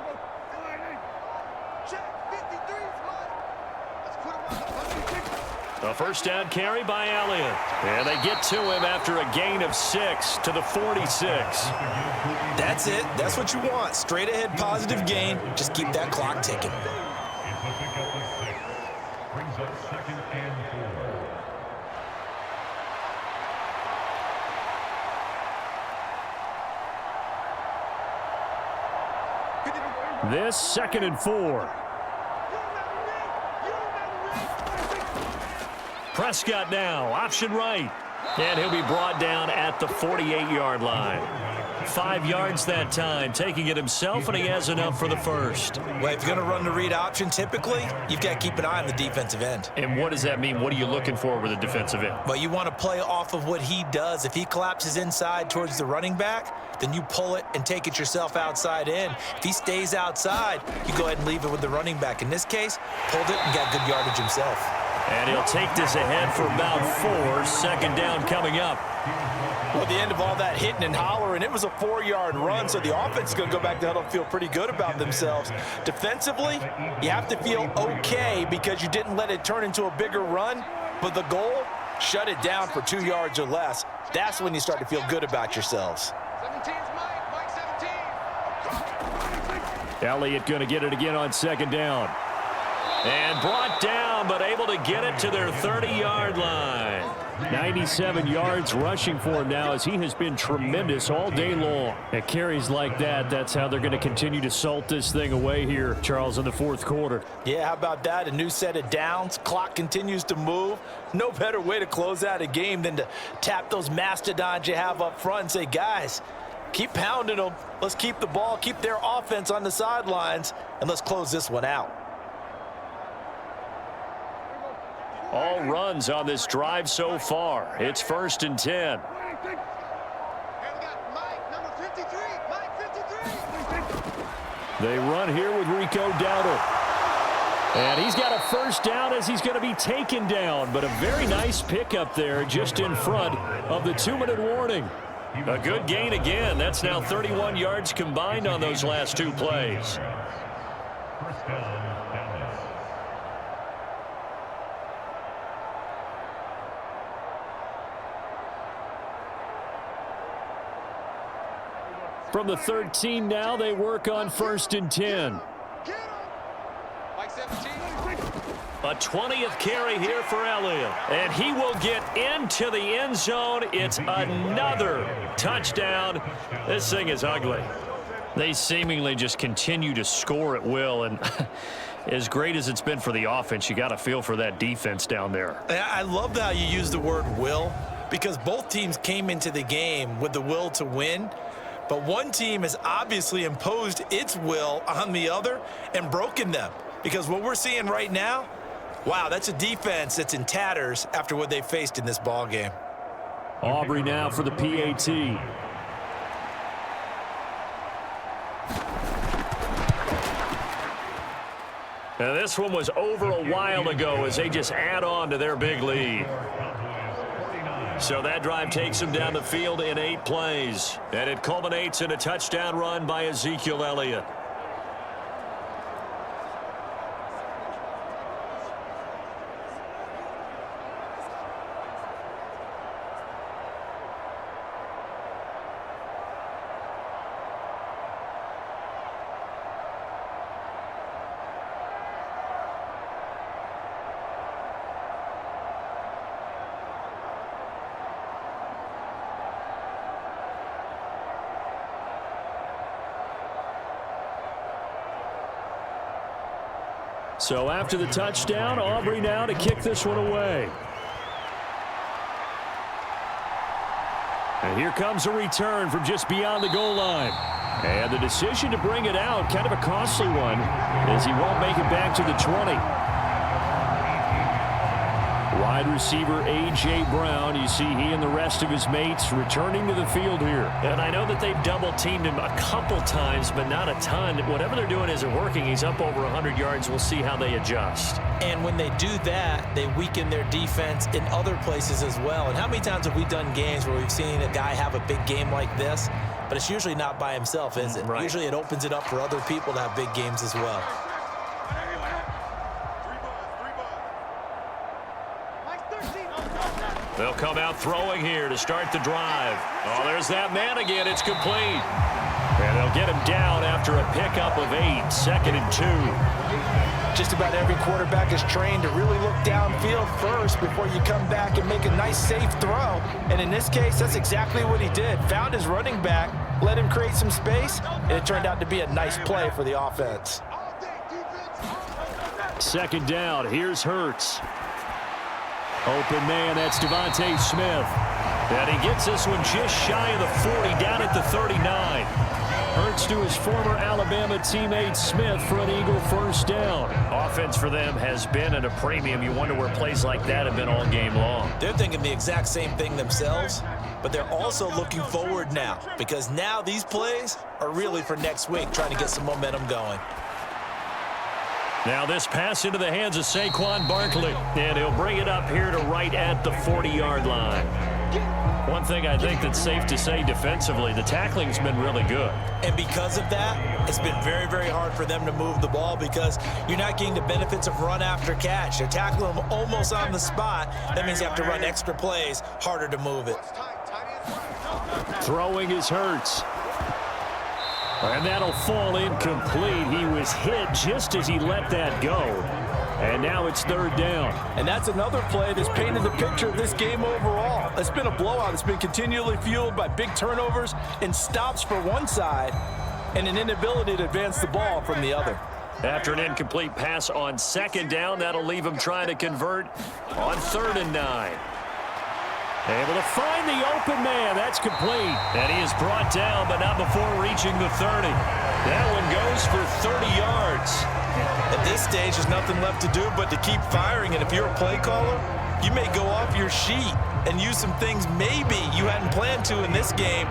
Check. 53 is mine. Let's put him on the A 1st down carry by Elliott. And they get to him after a gain of 6 to the 46. That's it. That's what you want. Straight ahead positive gain. Just keep that clock ticking. Brings up 2nd and 4. This 2nd and 4. Prescott now, option right. And he'll be brought down at the 48-yard line. 5 yards that time, taking it himself, and he has enough for the 1st. Well, if you're going to run the read option, typically, you've got to keep an eye on the defensive end. And what does that mean? What are you looking for with the defensive end? Well, you want to play off of what he does. If he collapses inside towards the running back, then you pull it and take it yourself outside in. If he stays outside, you go ahead and leave it with the running back. In this case, pulled it and got good yardage himself. And he'll take this ahead for about 4. 2nd down coming up. Well, at the end of all that hitting and hollering, it was a 4-yard run, so the offense is going to go back to huddle and feel pretty good about themselves. Defensively, you have to feel okay because you didn't let it turn into a bigger run, but the goal, shut it down for 2 yards or less. That's when you start to feel good about yourselves. 17's Mike. Mike 17. Elliott going to get it again on 2nd down. And brought down, but able to get it to their 30-yard line. 97 yards rushing for him now, as he has been tremendous all day long. At carries like that, that's how they're going to continue to salt this thing away here, Charles, in the fourth quarter. Yeah, how about that? A new set of downs. Clock continues to move. No better way to close out a game than to tap those mastodons you have up front and say, guys, keep pounding them. Let's keep the ball, keep their offense on the sidelines, and let's close this one out. All runs on this drive so far. It's 1st and 10. They run here with Rico Dowdle. And he's got a first down as he's going to be taken down. But a very nice pickup there just in front of the 2-minute warning. A good gain again. That's now 31 yards combined on those last 2 plays. First down, Dallas. From the 13 now, they work on 1st and 10. A 20th carry here for Elliott. And he will get into the end zone. It's another touchdown. This thing is ugly. They seemingly just continue to score at will. And as great as it's been for the offense, you got to feel for that defense down there. I love how you use the word will, because both teams came into the game with the will to win. But one team has obviously imposed its will on the other and broken them. Because what we're seeing right now, wow, that's a defense that's in tatters after what they faced in this ball game. Aubrey now for the PAT. Now this one was over a while ago as they just add on to their big lead. So that drive takes them down the field in 8 plays. And it culminates in a touchdown run by Ezekiel Elliott. So after the touchdown, Aubrey now to kick this one away. And here comes a return from just beyond the goal line. And the decision to bring it out, kind of a costly one, as he won't make it back to the 20. Wide receiver A.J. Brown, you see he and the rest of his mates returning to the field here. And I know that they've double-teamed him a couple times, but not a ton. Whatever they're doing isn't working. He's up over 100 yards. We'll see how they adjust. And when they do that, they weaken their defense in other places as well. And how many times have we done games where we've seen a guy have a big game like this, but it's usually not by himself, is it? Right. Usually it opens it up for other people to have big games as well. They'll come out throwing here to start the drive. Oh, there's that man again. It's complete. And they'll get him down after a pickup of 8, 2nd and 2. Just about every quarterback is trained to really look downfield first before you come back and make a nice, safe throw. And in this case, that's exactly what he did. Found his running back, let him create some space, and it turned out to be a nice play for the offense. 2nd down. Here's Hurts. Open man, that's Devontae Smith. And he gets this one just shy of the 40, down at the 39. Hurts to his former Alabama teammate Smith for an Eagle first down. Offense for them has been at a premium. You wonder where plays like that have been all game long. They're thinking the exact same thing themselves, but they're also looking forward now, because now these plays are really for next week, trying to get some momentum going. Now this pass into the hands of Saquon Barkley, and he'll bring it up here to right at the 40-yard line. One thing I think that's safe to say defensively, the tackling's been really good. And because of that, it's been very, very hard for them to move the ball, because you're not getting the benefits of run after catch. They're tackling them almost on the spot. That means you have to run extra plays, harder to move it. Throwing is Hurts. And that'll fall incomplete. He was hit just as he let that go. And now it's 3rd down. And that's another play that's painted the picture of this game overall. It's been a blowout. It's been continually fueled by big turnovers and stops for one side and an inability to advance the ball from the other. After an incomplete pass on 2nd down, that'll leave him trying to convert on 3rd and 9. Able to find the open man. That's complete. And he is brought down, but not before reaching the 30. That one goes for 30 yards. At this stage, there's nothing left to do but to keep firing. And if you're a play caller, you may go off your sheet and use some things maybe you hadn't planned to in this game.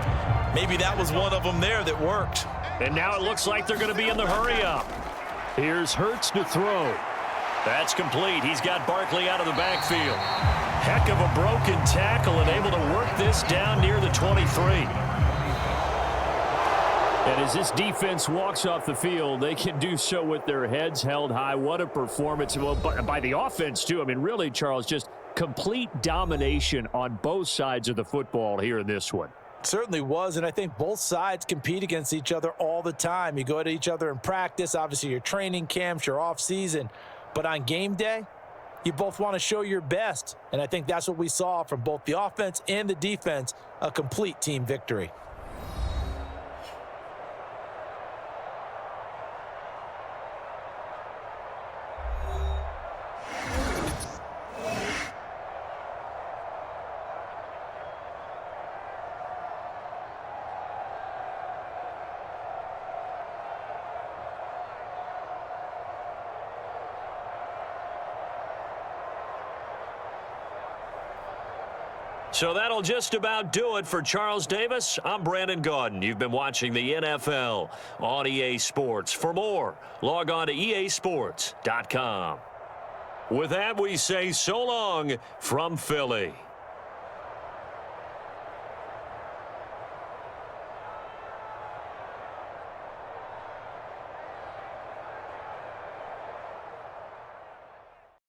Maybe that was one of them there that worked. And now it looks like they're going to be in the hurry-up. Here's Hurts to throw. That's complete. He's got Barkley out of the backfield. Heck of a broken tackle and able to work this down near the 23. And as this defense walks off the field, they can do so with their heads held high. What a performance. Well, by the offense, too. I mean, really, Charles, just complete domination on both sides of the football here in this one. Certainly was, and I think both sides compete against each other all the time. You go at each other in practice, obviously your training camps, your off-season, but on game day, you both want to show your best, and I think that's what we saw from both the offense and the defense, a complete team victory. So that'll just about do it for Charles Davis. I'm Brandon Gaudin. You've been watching the NFL on EA Sports. For more, log on to easports.com. With that, we say so long from Philly.